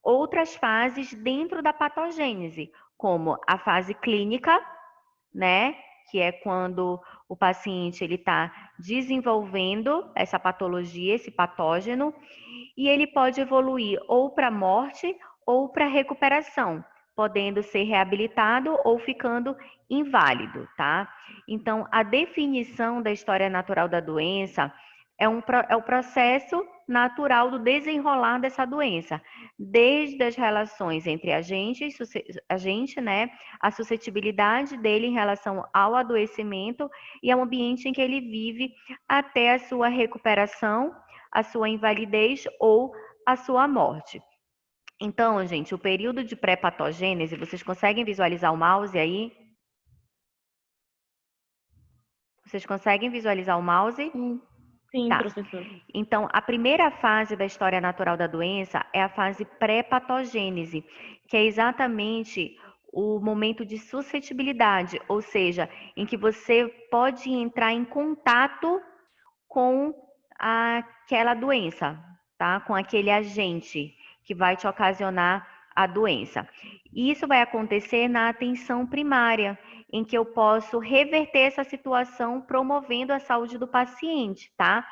outras fases dentro da patogênese, como a fase clínica, né? Que é quando o paciente ele está desenvolvendo essa patologia, esse patógeno, e ele pode evoluir ou para morte ou para recuperação, podendo ser reabilitado ou ficando inválido, tá? Então, a definição da história natural da doença é o processo natural do desenrolar dessa doença, desde as relações entre a gente, né, a suscetibilidade dele em relação ao adoecimento e ao ambiente em que ele vive até a sua recuperação, a sua invalidez ou a sua morte. Então, gente, o período de pré-patogênese, vocês conseguem visualizar o mouse aí? Vocês conseguem visualizar o mouse? Sim, tá. professor. Então, a primeira fase da história natural da doença é a fase pré-patogênese, que é exatamente o momento de suscetibilidade, ou seja, em que você pode entrar em contato com aquela doença, tá? Com aquele agente que vai te ocasionar a doença. Isso vai acontecer na atenção primária, em que eu posso reverter essa situação promovendo a saúde do paciente, tá?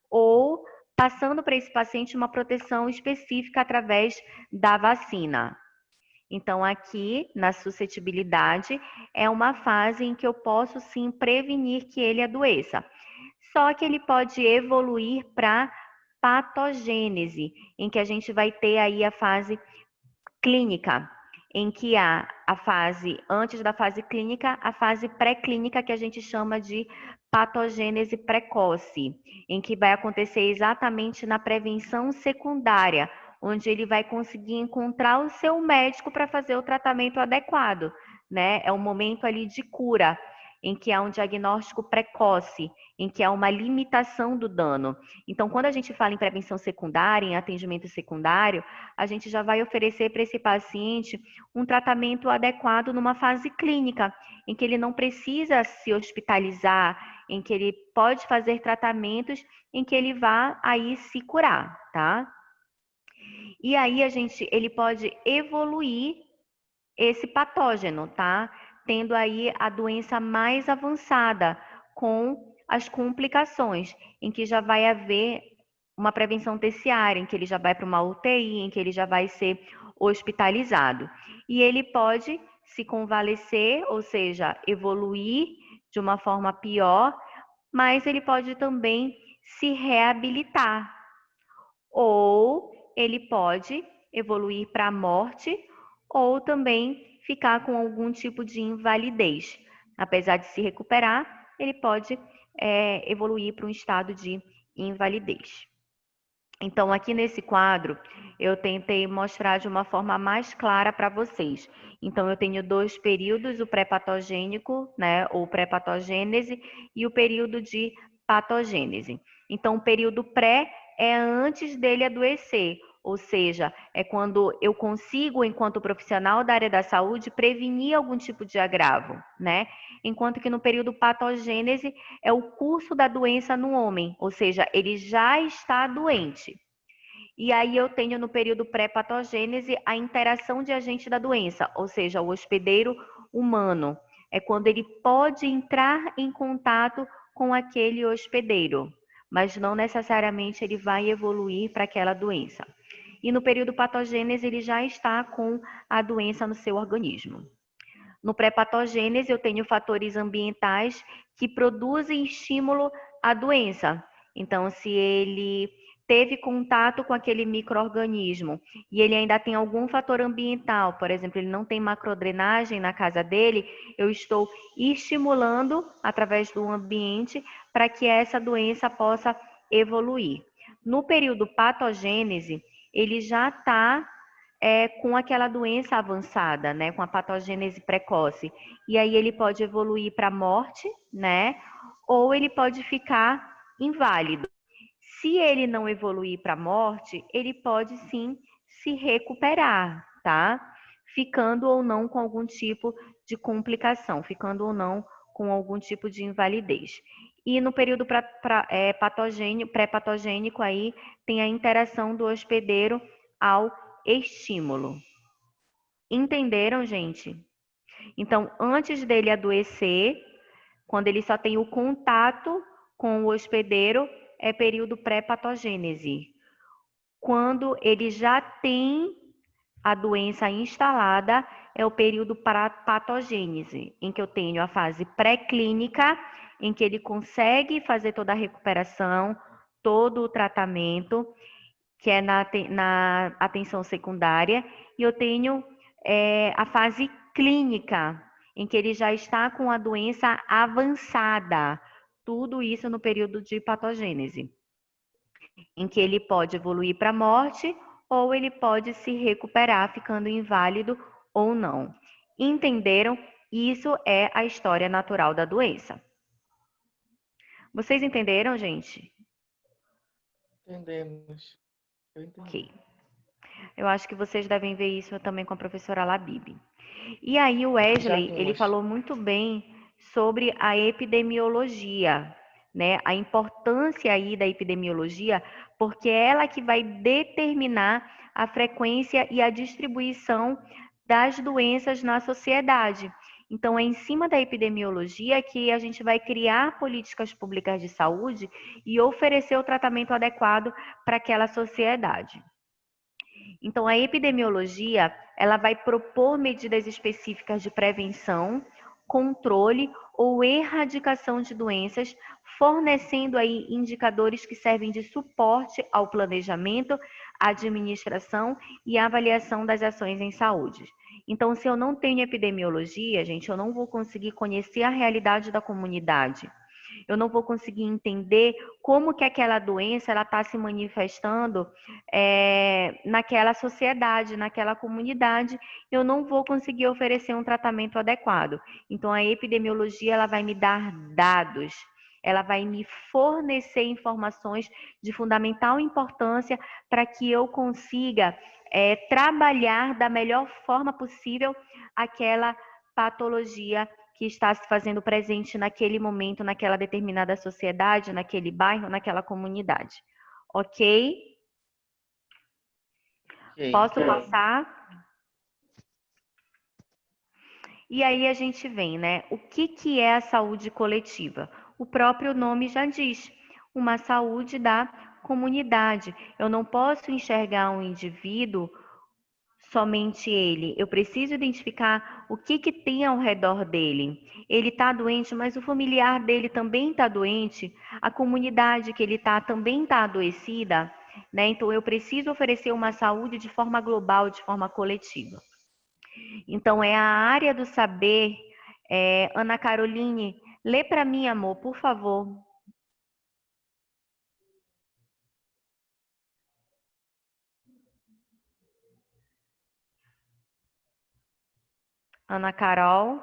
Ou passando para esse paciente uma proteção específica através da vacina. Então, aqui, na suscetibilidade, é uma fase em que eu posso, sim, prevenir que ele adoeça. Só que ele pode evoluir para patogênese, em que a gente vai ter aí a fase clínica, em que há a fase, antes da fase clínica, a fase pré-clínica, que a gente chama de patogênese precoce, em que vai acontecer exatamente na prevenção secundária, onde ele vai conseguir encontrar o seu médico para fazer o tratamento adequado, né? É um momento ali de cura, em que há um diagnóstico precoce, em que há uma limitação do dano. Então, quando a gente fala em prevenção secundária, em atendimento secundário, a gente já vai oferecer para esse paciente um tratamento adequado numa fase clínica, em que ele não precisa se hospitalizar, em que ele pode fazer tratamentos em que ele vá aí se curar, tá? E aí ele pode evoluir esse patógeno, tá? Tendo aí a doença mais avançada, com as complicações, em que já vai haver uma prevenção terciária, em que ele já vai para uma UTI, em que ele já vai ser hospitalizado. E ele pode se convalescer, ou seja, evoluir de uma forma pior, mas ele pode também se reabilitar. Ou ele pode evoluir para a morte, ou também ficar com algum tipo de invalidez. Apesar de se recuperar, ele pode evoluir para um estado de invalidez. Então, aqui nesse quadro, eu tentei mostrar de uma forma mais clara para vocês. Então, eu tenho dois períodos, o pré-patogênico, né, ou pré-patogênese, e o período de patogênese. Então, o período pré é antes dele adoecer, ou seja, é quando eu consigo, enquanto profissional da área da saúde, prevenir algum tipo de agravo, né? Enquanto que no período patogênese é o curso da doença no homem, ou seja, ele já está doente. E aí eu tenho no período pré-patogênese a interação de agente da doença, ou seja, o hospedeiro humano. É quando ele pode entrar em contato com aquele hospedeiro, mas não necessariamente ele vai evoluir para aquela doença. E no período patogênese ele já está com a doença no seu organismo. No pré-patogênese, eu tenho fatores ambientais que produzem estímulo à doença. Então, se ele teve contato com aquele micro-organismo e ele ainda tem algum fator ambiental, por exemplo, ele não tem macrodrenagem na casa dele, eu estou estimulando através do ambiente para que essa doença possa evoluir. No período patogênese, ele já está com aquela doença avançada, né, com a patogênese precoce. E aí ele pode evoluir para a morte, né, ou ele pode ficar inválido. Se ele não evoluir para a morte, ele pode sim se recuperar, tá? Ficando ou não com algum tipo de complicação, ficando ou não com algum tipo de invalidez. E no período pré-patogênico aí tem a interação do hospedeiro ao estímulo. Entenderam, gente? Então, antes dele adoecer, quando ele só tem o contato com o hospedeiro, é período pré-patogênese. Quando ele já tem a doença instalada, é o período patogênese, em que eu tenho a fase pré-clínica, em que ele consegue fazer toda a recuperação, todo o tratamento, que é na atenção secundária, e eu tenho a fase clínica, em que ele já está com a doença avançada. Tudo isso no período de patogênese, em que ele pode evoluir para a morte ou ele pode se recuperar ficando inválido ou não. Entenderam? Isso é a história natural da doença. Vocês entenderam, gente? Entendemos. Eu entendi. Ok. Eu acho que vocês devem ver isso também com a professora Labib. E aí o Wesley, ele falou muito bem sobre a epidemiologia, né? A importância aí da epidemiologia, porque é ela que vai determinar a frequência e a distribuição das doenças na sociedade. Então, é em cima da epidemiologia que a gente vai criar políticas públicas de saúde e oferecer o tratamento adequado para aquela sociedade. Então, a epidemiologia, ela vai propor medidas específicas de prevenção, controle ou erradicação de doenças, fornecendo aí indicadores que servem de suporte ao planejamento, administração e avaliação das ações em saúde. Então, se eu não tenho epidemiologia, gente, eu não vou conseguir conhecer a realidade da comunidade. Eu não vou conseguir entender como que aquela doença ela está se manifestando naquela sociedade, naquela comunidade. Eu não vou conseguir oferecer um tratamento adequado. Então, a epidemiologia ela vai me dar dados, ela vai me fornecer informações de fundamental importância para que eu consiga trabalhar da melhor forma possível aquela patologia que está se fazendo presente naquele momento, naquela determinada sociedade, naquele bairro, naquela comunidade. Ok? Posso passar? E aí a gente vem, né? O que é a saúde coletiva? O próprio nome já diz, uma saúde da comunidade. Eu não posso enxergar um indivíduo somente ele. Eu preciso identificar o que tem ao redor dele. Ele está doente, mas o familiar dele também está doente. A comunidade que ele está também está adoecida, né? Então, eu preciso oferecer uma saúde de forma global, de forma coletiva. Então, é a área do saber. Ana Caroline, lê para mim, amor, por favor. Ana Carol.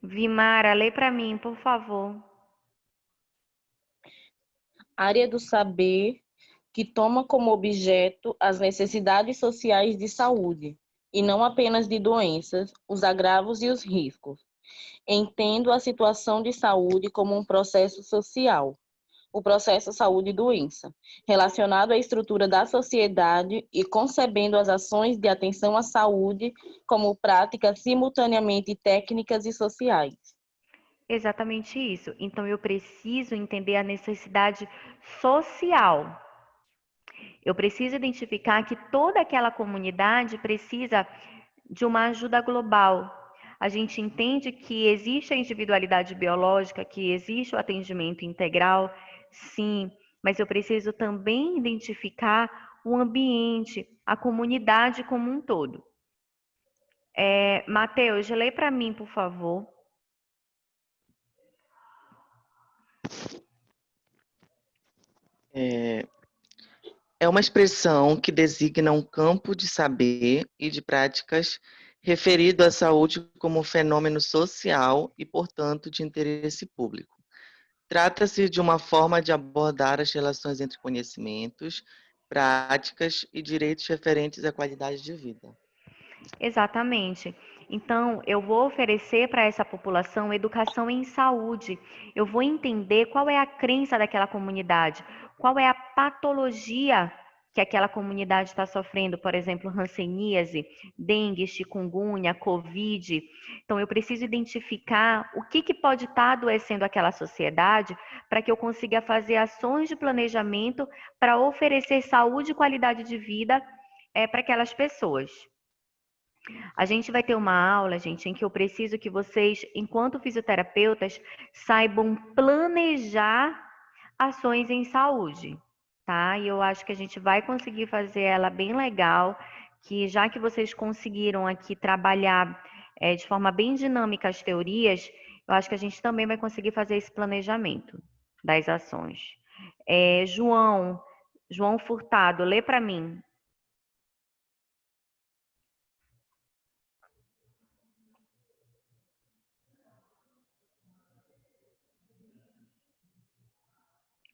Vimara, lê para mim, por favor. Área do saber que toma como objeto as necessidades sociais de saúde, e não apenas de doenças, os agravos e os riscos. Entendo a situação de saúde como um processo social, o processo saúde-doença, relacionado à estrutura da sociedade e concebendo as ações de atenção à saúde como práticas simultaneamente técnicas e sociais. Exatamente isso. Então, eu preciso entender a necessidade social. Eu preciso identificar que toda aquela comunidade precisa de uma ajuda global. A gente entende que existe a individualidade biológica, que existe o atendimento integral, sim, mas eu preciso também identificar o ambiente, a comunidade como um todo. Matheus, lê para mim, por favor. É uma expressão que designa um campo de saber e de práticas referido à saúde como um fenômeno social e, portanto, de interesse público. Trata-se de uma forma de abordar as relações entre conhecimentos, práticas e direitos referentes à qualidade de vida. Exatamente. Então, eu vou oferecer para essa população educação em saúde. Eu vou entender qual é a crença daquela comunidade, qual é a patologia que aquela comunidade está sofrendo, por exemplo, hanseníase, dengue, chikungunya, covid. Então, eu preciso identificar o que pode estar adoecendo aquela sociedade para que eu consiga fazer ações de planejamento para oferecer saúde e qualidade de vida para aquelas pessoas. A gente vai ter uma aula, gente, em que eu preciso que vocês, enquanto fisioterapeutas, saibam planejar ações em saúde, tá? E eu acho que a gente vai conseguir fazer ela bem legal, que já que vocês conseguiram aqui trabalhar de forma bem dinâmica as teorias, eu acho que a gente também vai conseguir fazer esse planejamento das ações. João Furtado, lê para mim.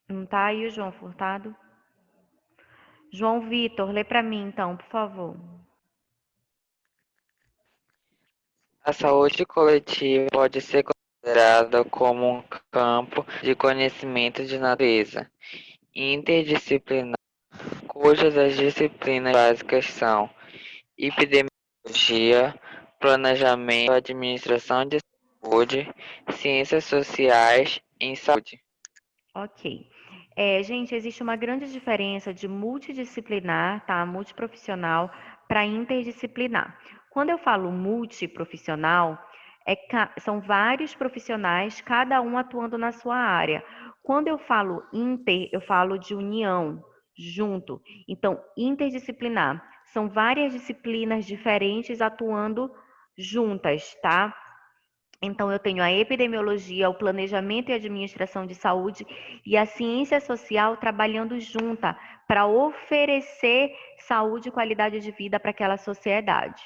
Não está aí o João Furtado? João Vitor, lê para mim então, por favor. A saúde coletiva pode ser considerada como um campo de conhecimento de natureza interdisciplinar, cujas as disciplinas básicas são epidemiologia, planejamento, administração de saúde, ciências sociais em saúde. Ok. Gente, existe uma grande diferença de multidisciplinar, tá? Multiprofissional, para interdisciplinar. Quando eu falo multiprofissional, são vários profissionais, cada um atuando na sua área. Quando eu falo inter, eu falo de união, junto. Então, interdisciplinar são várias disciplinas diferentes atuando juntas, tá? Então, eu tenho a epidemiologia, o planejamento e administração de saúde e a ciência social trabalhando junta para oferecer saúde e qualidade de vida para aquela sociedade.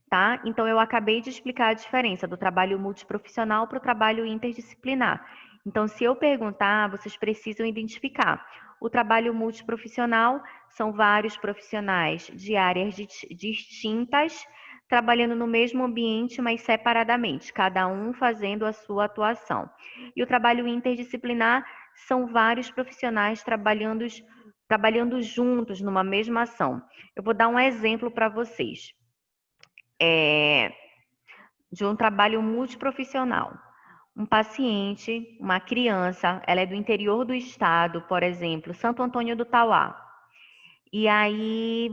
Tá? Então, eu acabei de explicar a diferença do trabalho multiprofissional para o trabalho interdisciplinar. Então, se eu perguntar, vocês precisam identificar. O trabalho multiprofissional são vários profissionais de áreas distintas, trabalhando no mesmo ambiente, mas separadamente, cada um fazendo a sua atuação. E o trabalho interdisciplinar são vários profissionais trabalhando juntos numa mesma ação. Eu vou dar um exemplo para vocês. De um trabalho multiprofissional. Um paciente, uma criança, ela é do interior do estado, por exemplo, Santo Antônio do Tauá. E aí,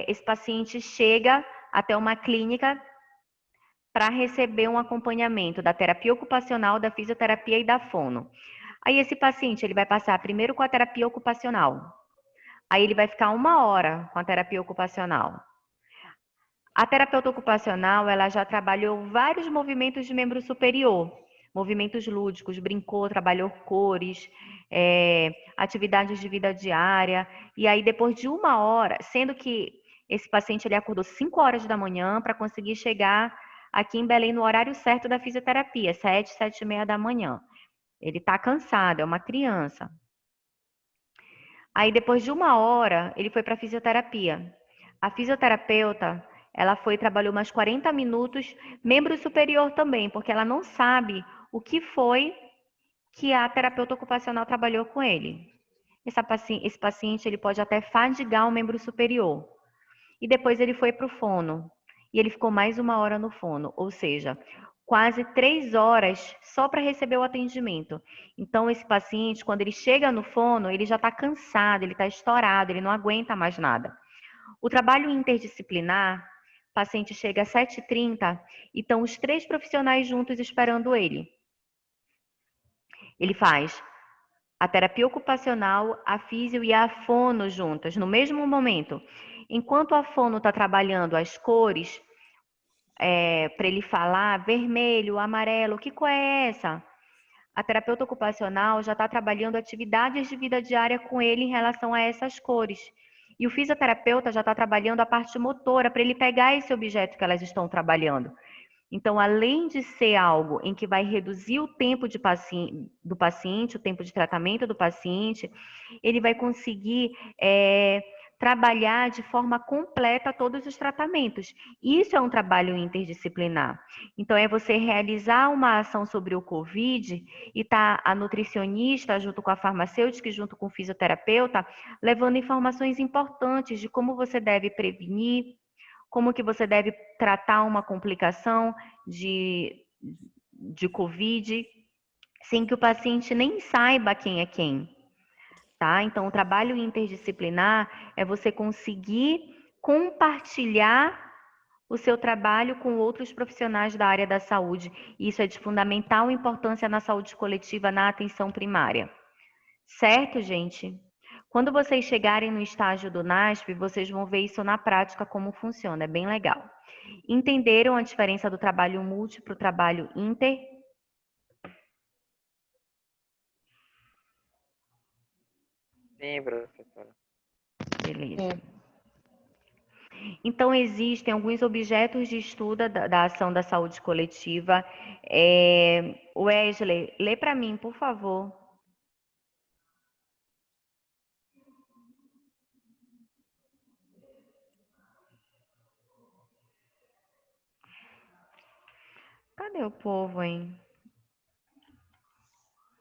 esse paciente chega até uma clínica para receber um acompanhamento da terapia ocupacional, da fisioterapia e da fono. Aí esse paciente, ele vai passar primeiro com a terapia ocupacional. Aí ele vai ficar 1 hora com a terapia ocupacional. A terapeuta ocupacional, ela já trabalhou vários movimentos de membro superior, movimentos lúdicos, brincou, trabalhou cores, atividades de vida diária. E aí, depois de 1 hora, sendo que esse paciente ele acordou 5 horas da manhã para conseguir chegar aqui em Belém no horário certo da fisioterapia, 7, 7h30 da manhã. Ele está cansado, é uma criança. Aí, depois de 1 hora, ele foi para a fisioterapia. A fisioterapeuta, ela foi e trabalhou mais 40 minutos, membro superior também, porque ela não sabe o que foi que a terapeuta ocupacional trabalhou com ele. Esse paciente ele pode até fadigar o membro superior. E depois ele foi para o fono. E ele ficou mais 1 hora no fono, ou seja, quase 3 horas só para receber o atendimento. Então, esse paciente, quando ele chega no fono, ele já está cansado, ele está estourado, ele não aguenta mais nada. O trabalho interdisciplinar, o paciente chega às 7h30 e estão os 3 profissionais juntos esperando ele. Ele faz a terapia ocupacional, a físio e a fono juntas, no mesmo momento. Enquanto a fono está trabalhando as cores, para ele falar vermelho, amarelo, que cor é essa? A terapeuta ocupacional já está trabalhando atividades de vida diária com ele em relação a essas cores. E o fisioterapeuta já está trabalhando a parte motora para ele pegar esse objeto que elas estão trabalhando. Então, além de ser algo em que vai reduzir o tempo do paciente, o tempo de tratamento do paciente, ele vai conseguir trabalhar de forma completa todos os tratamentos. Isso é um trabalho interdisciplinar. Então, é você realizar uma ação sobre o COVID e tá a nutricionista junto com a farmacêutica e junto com o fisioterapeuta, levando informações importantes de como você deve prevenir, como que você deve tratar uma complicação de COVID, sem que o paciente nem saiba quem é quem. Tá? Então, o trabalho interdisciplinar é você conseguir compartilhar o seu trabalho com outros profissionais da área da saúde. Isso é de fundamental importância na saúde coletiva, na atenção primária. Certo, gente? Quando vocês chegarem no estágio do NASP, vocês vão ver isso na prática, como funciona. É bem legal. Entenderam a diferença do trabalho multi para o trabalho inter? Sim, professora. Beleza. Então, existem alguns objetos de estudo da ação da saúde coletiva. Wesley, lê para mim, por favor. Cadê o povo, hein?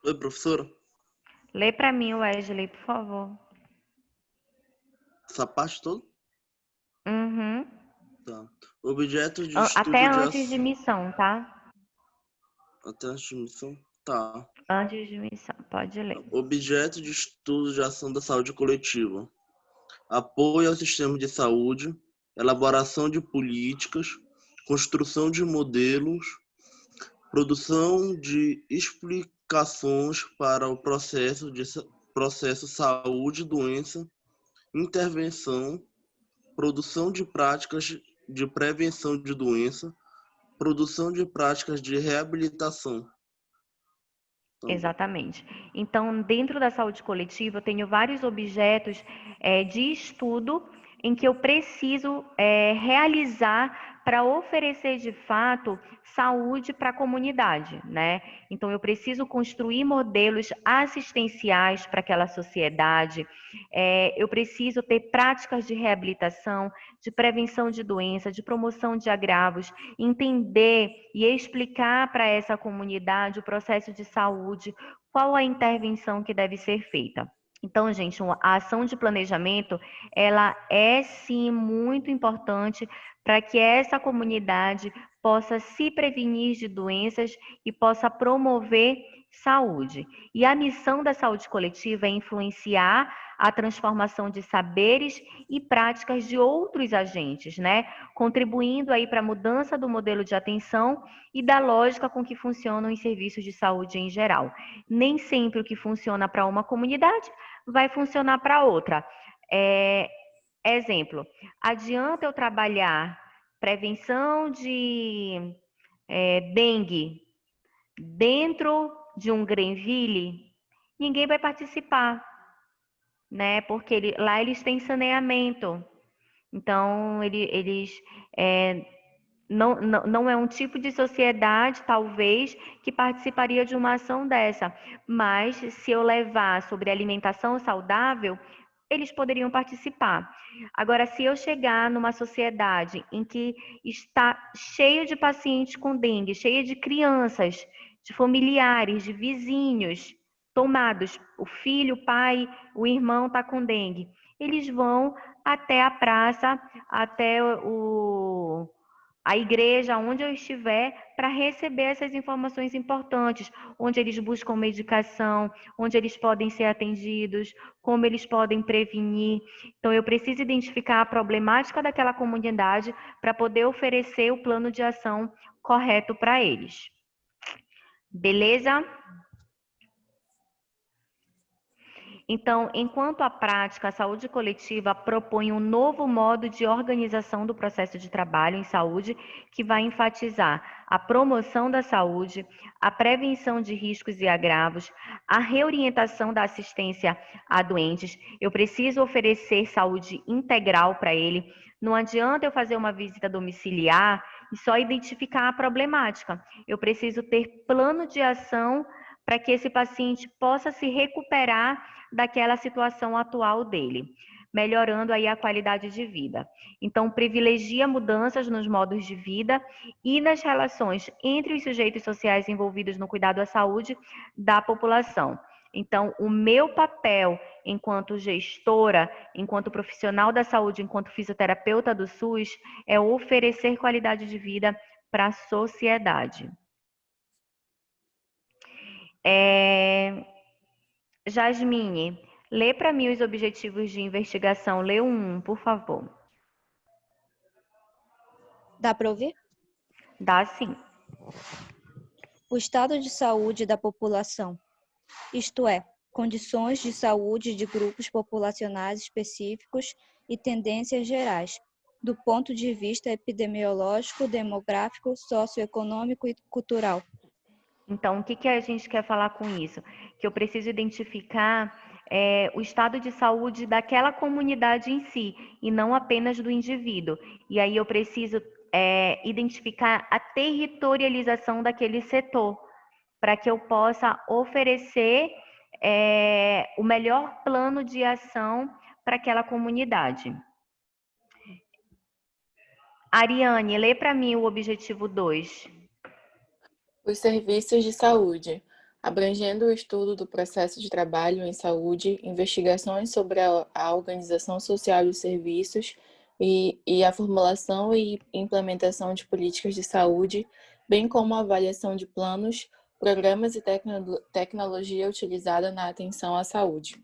Oi, professora. Lê para mim, Wesley, por favor. Essa parte toda? Uhum. Tá. Objetos de estudo Até antes de missão, tá? Até antes de missão? Tá. Antes de missão, pode ler. Objeto de estudo de ação da saúde coletiva. Apoio ao sistema de saúde, elaboração de políticas, construção de modelos, produção de explicações para o processo saúde-doença, intervenção, produção de práticas de prevenção de doença, produção de práticas de reabilitação. Exatamente. Então, dentro da saúde coletiva, eu tenho vários objetos de estudo em que eu preciso realizar para oferecer, de fato, saúde para a comunidade, né? Então, eu preciso construir modelos assistenciais para aquela sociedade, eu preciso ter práticas de reabilitação, de prevenção de doença, de promoção de agravos, entender e explicar para essa comunidade o processo de saúde, qual a intervenção que deve ser feita. Então, gente, a ação de planejamento, ela é sim muito importante para que essa comunidade possa se prevenir de doenças e possa promover saúde. E a missão da saúde coletiva é influenciar a transformação de saberes e práticas de outros agentes, né? Contribuindo aí para a mudança do modelo de atenção e da lógica com que funcionam os serviços de saúde em geral. Nem sempre o que funciona para uma comunidade vai funcionar para outra. Exemplo, adianta eu trabalhar prevenção de dengue dentro de um Greenville? Ninguém vai participar, né? Porque lá eles têm saneamento. Então, eles não é um tipo de sociedade, talvez, que participaria de uma ação dessa. Mas, se eu levar sobre alimentação saudável, eles poderiam participar. Agora, se eu chegar numa sociedade em que está cheio de pacientes com dengue, cheia de crianças, de familiares, de vizinhos tomados, o filho, o pai, o irmão está com dengue, eles vão até a praça, até a igreja, onde eu estiver, para receber essas informações importantes, onde eles buscam medicação, onde eles podem ser atendidos, como eles podem prevenir. Então, eu preciso identificar a problemática daquela comunidade para poder oferecer o plano de ação correto para eles. Beleza? Então, enquanto a prática, a saúde coletiva propõe um novo modo de organização do processo de trabalho em saúde que vai enfatizar a promoção da saúde, a prevenção de riscos e agravos, a reorientação da assistência a doentes. Eu preciso oferecer saúde integral para ele. Não adianta eu fazer uma visita domiciliar e só identificar a problemática. Eu preciso ter plano de ação para que esse paciente possa se recuperar daquela situação atual dele, melhorando aí a qualidade de vida. Então, privilegia mudanças nos modos de vida e nas relações entre os sujeitos sociais envolvidos no cuidado à saúde da população. Então, o meu papel enquanto gestora, enquanto profissional da saúde, enquanto fisioterapeuta do SUS, é oferecer qualidade de vida para a sociedade. Jasmine, lê para mim os objetivos de investigação. Lê um, por favor. Dá para ouvir? Dá sim. O estado de saúde da população, isto é, condições de saúde de grupos populacionais específicos e tendências gerais, do ponto de vista epidemiológico, demográfico, socioeconômico e cultural. Então, o que a gente quer falar com isso? Que eu preciso identificar o estado de saúde daquela comunidade em si, e não apenas do indivíduo. E aí eu preciso identificar a territorialização daquele setor, para que eu possa oferecer o melhor plano de ação para aquela comunidade. Ariane, lê para mim o objetivo 2. Os serviços de saúde, abrangendo o estudo do processo de trabalho em saúde, investigações sobre a organização social dos serviços e a formulação e implementação de políticas de saúde, bem como a avaliação de planos, programas e tecnologia utilizada na atenção à saúde.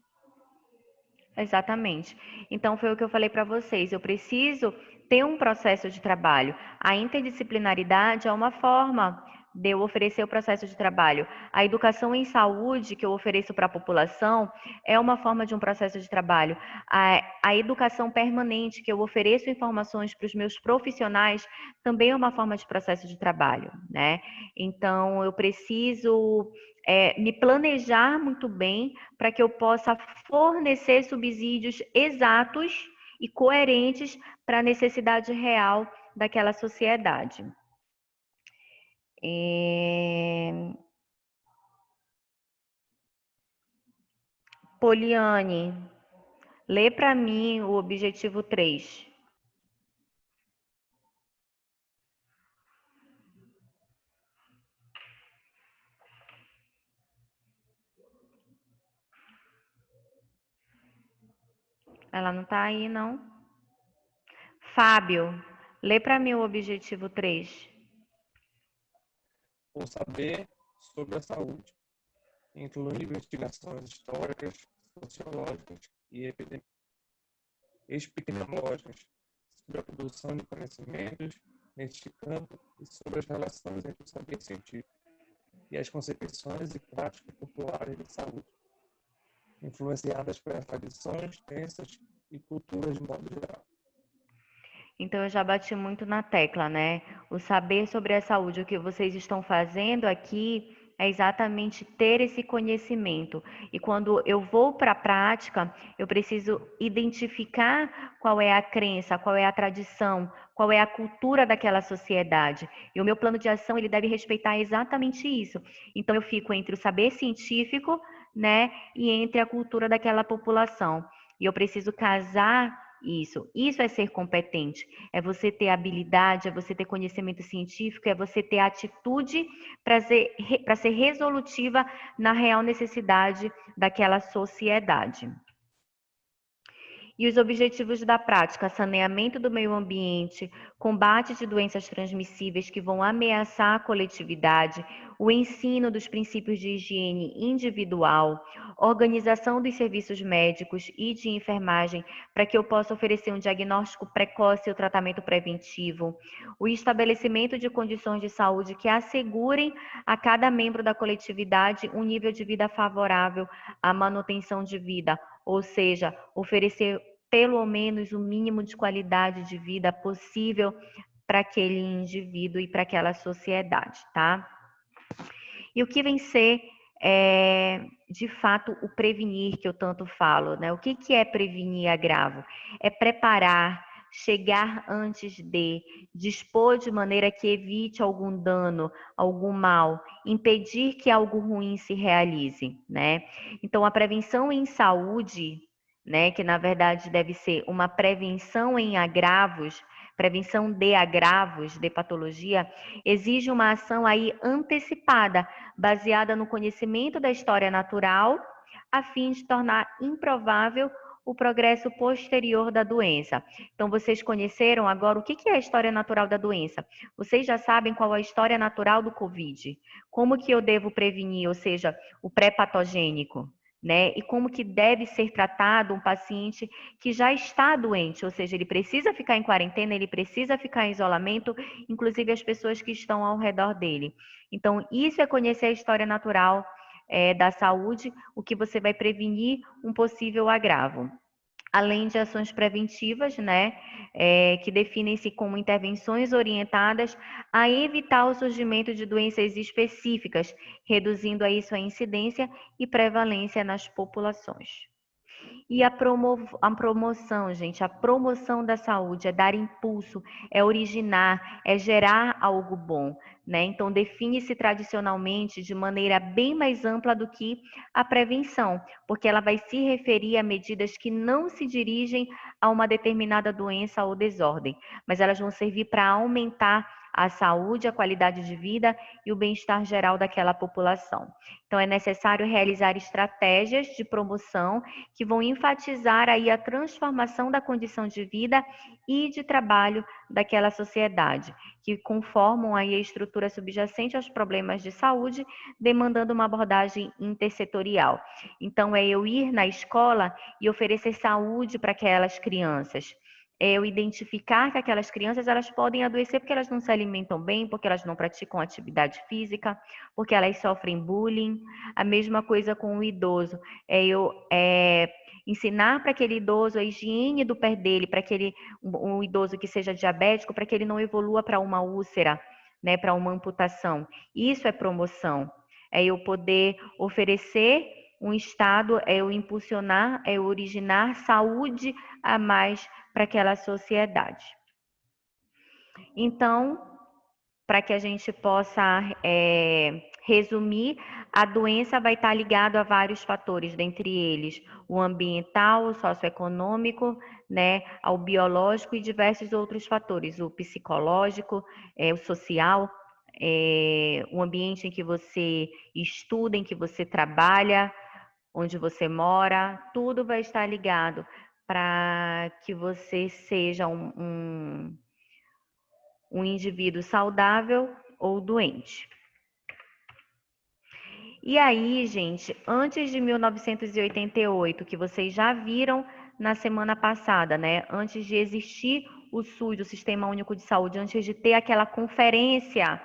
Exatamente. Então, foi o que eu falei para vocês. Eu preciso ter um processo de trabalho. A interdisciplinaridade é uma forma de eu oferecer o processo de trabalho. A educação em saúde que eu ofereço para a população é uma forma de um processo de trabalho. A educação permanente que eu ofereço informações para os meus profissionais também é uma forma de processo de trabalho, né? Então, eu preciso me planejar muito bem para que eu possa fornecer subsídios exatos e coerentes para a necessidade real daquela sociedade. Poliane, lê para mim o objetivo 3. Ela não está aí, não? Fábio, lê para mim o objetivo 3. O saber sobre a saúde, incluindo investigações históricas, sociológicas e epidemiológicas sobre a produção de conhecimentos neste campo e sobre as relações entre o saber científico e as concepções e práticas populares de saúde, influenciadas pelas tradições, crenças e culturas de modo geral. Então, eu já bati muito na tecla, né? O saber sobre a saúde, o que vocês estão fazendo aqui é exatamente ter esse conhecimento. E quando eu vou para a prática, eu preciso identificar qual é a crença, qual é a tradição, qual é a cultura daquela sociedade. E o meu plano de ação, ele deve respeitar exatamente isso. Então, eu fico entre o saber científico, né, e entre a cultura daquela população. E eu preciso casar isso. Isso é ser competente. É você ter habilidade, é você ter conhecimento científico, é você ter atitude para ser resolutiva na real necessidade daquela sociedade. E os objetivos da prática: saneamento do meio ambiente, combate de doenças transmissíveis que vão ameaçar a coletividade, o ensino dos princípios de higiene individual, organização dos serviços médicos e de enfermagem para que eu possa oferecer um diagnóstico precoce e o tratamento preventivo, o estabelecimento de condições de saúde que assegurem a cada membro da coletividade um nível de vida favorável à manutenção de vida, ou seja, oferecer pelo menos o mínimo de qualidade de vida possível para aquele indivíduo e para aquela sociedade, tá? E o que vem ser, de fato, o prevenir que eu tanto falo, né? O que é prevenir agravo? É preparar, chegar antes de, dispor de maneira que evite algum dano, algum mal, impedir que algo ruim se realize, né? Então, a prevenção em saúde, né, que na verdade deve ser uma prevenção em agravos, prevenção de agravos, de patologia, exige uma ação aí antecipada, baseada no conhecimento da história natural, a fim de tornar improvável o progresso posterior da doença. Então, vocês conheceram agora o que é a história natural da doença? Vocês já sabem qual é a história natural do COVID? Como que eu devo prevenir, ou seja, o pré-patogênico? Né? E como que deve ser tratado um paciente que já está doente, ou seja, ele precisa ficar em quarentena, ele precisa ficar em isolamento, inclusive as pessoas que estão ao redor dele. Então, isso é conhecer a história natural da saúde, o que você vai prevenir um possível agravo. Além de ações preventivas, né, que definem-se como intervenções orientadas a evitar o surgimento de doenças específicas, reduzindo aí sua incidência e prevalência nas populações. E a promoção, gente, a promoção da saúde é dar impulso, é originar, é gerar algo bom, né? Então, define-se tradicionalmente de maneira bem mais ampla do que a prevenção, porque ela vai se referir a medidas que não se dirigem a uma determinada doença ou desordem, mas elas vão servir para aumentar a saúde, a qualidade de vida e o bem-estar geral daquela população. Então, é necessário realizar estratégias de promoção que vão enfatizar aí a transformação da condição de vida e de trabalho daquela sociedade, que conformam aí a estrutura subjacente aos problemas de saúde, demandando uma abordagem intersetorial. Então, é eu ir na escola e oferecer saúde para aquelas crianças. É eu identificar que aquelas crianças elas podem adoecer porque elas não se alimentam bem, porque elas não praticam atividade física, porque elas sofrem bullying. A mesma coisa com o idoso. É eu ensinar para aquele idoso a higiene do pé dele, para um idoso que seja diabético, para que ele não evolua para uma úlcera, né, para uma amputação. Isso é promoção. É eu poder oferecer um estado, é eu impulsionar, é eu originar saúde a mais para aquela sociedade. Então, para que a gente possa resumir, a doença vai estar ligada a vários fatores, dentre eles o ambiental, o socioeconômico, né, ao biológico e diversos outros fatores, o psicológico, o social, o ambiente em que você estuda, em que você trabalha, onde você mora, tudo vai estar ligado para que você seja um indivíduo saudável ou doente. E aí, gente, antes de 1988, que vocês já viram na semana passada, né? Antes de existir o SUS, o Sistema Único de Saúde, antes de ter aquela conferência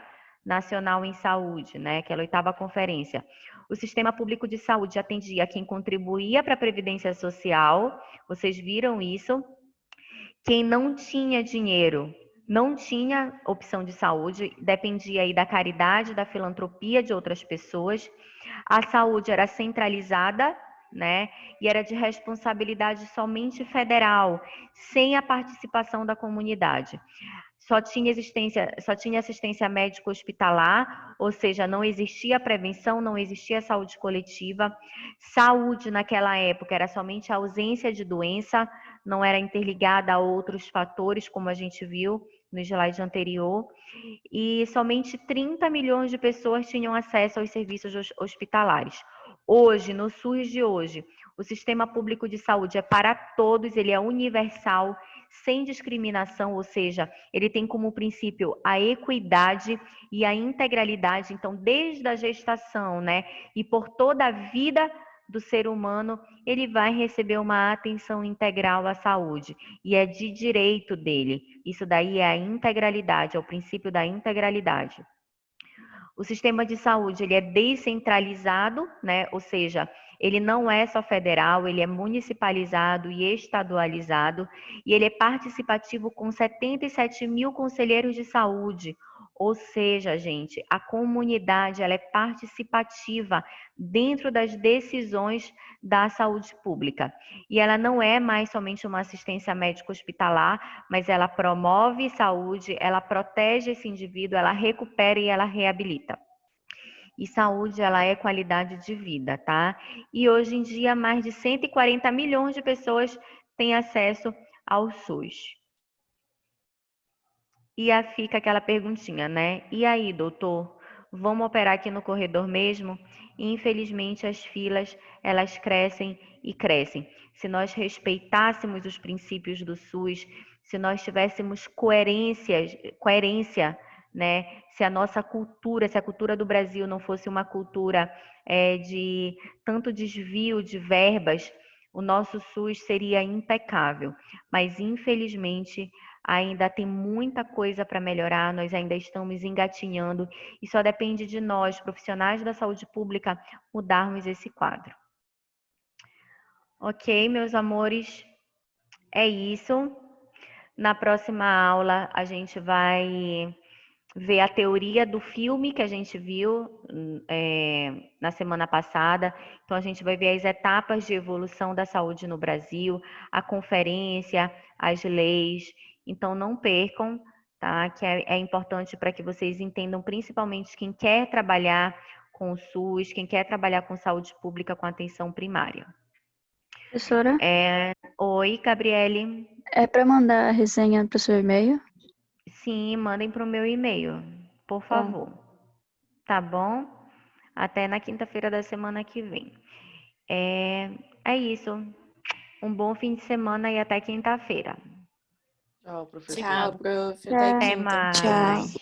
nacional em saúde, né? Aquela 8ª conferência. O Sistema Público de Saúde atendia quem contribuía para a Previdência Social, vocês viram isso? Quem não tinha dinheiro, não tinha opção de saúde, dependia aí da caridade, da filantropia de outras pessoas. A saúde era centralizada, né? E era de responsabilidade somente federal, sem a participação da comunidade. Só tinha assistência médica hospitalar, ou seja, não existia prevenção, não existia saúde coletiva. Saúde naquela época era somente a ausência de doença, não era interligada a outros fatores, como a gente viu no slide anterior. E somente 30 milhões de pessoas tinham acesso aos serviços hospitalares. Hoje, no SUS de hoje, O sistema público de saúde é para todos, ele é universal, sem discriminação, ou seja, ele tem como princípio a equidade e a integralidade. Então, desde a gestação, né, e por toda a vida do ser humano, ele vai receber uma atenção integral à saúde e é de direito dele. Isso daí é a integralidade, é o princípio da integralidade. O sistema de saúde, ele é descentralizado, né? Ou seja, ele não é só federal, ele é municipalizado e estadualizado, e ele é participativo com 77 mil conselheiros de saúde. Ou seja, gente, a comunidade, ela é participativa dentro das decisões da saúde pública. E ela não é mais somente uma assistência médica hospitalar, mas ela promove saúde, ela protege esse indivíduo, ela recupera e ela reabilita. E saúde, ela é qualidade de vida, tá? E hoje em dia, mais de 140 milhões de pessoas têm acesso ao SUS. E aí fica aquela perguntinha, né? E aí, doutor, vamos operar aqui no corredor mesmo? E, infelizmente, as filas, elas crescem e crescem. Se nós respeitássemos os princípios do SUS, se nós tivéssemos coerência, né? Se a nossa cultura, se a cultura do Brasil não fosse uma cultura de tanto desvio de verbas, o nosso SUS seria impecável. Mas, infelizmente, ainda tem muita coisa para melhorar, nós ainda estamos engatinhando e só depende de nós, profissionais da saúde pública, mudarmos esse quadro. Ok, meus amores, é isso. Na próxima aula, a gente vai ver a teoria do filme que a gente viu na semana passada. Então, a gente vai ver as etapas de evolução da saúde no Brasil, a conferência, as leis. Então, não percam, tá? Que é importante para que vocês entendam, principalmente quem quer trabalhar com o SUS, quem quer trabalhar com saúde pública com atenção primária. Professora, Oi, Gabriele. é para mandar a resenha para o seu e-mail? Sim, mandem para o meu e-mail, por favor. Tá bom? Até na quinta-feira da semana que vem. É isso. Um bom fim de semana e até quinta-feira. Tchau, professor. Tchau, prof. Tchau. Até Até quinta. mais.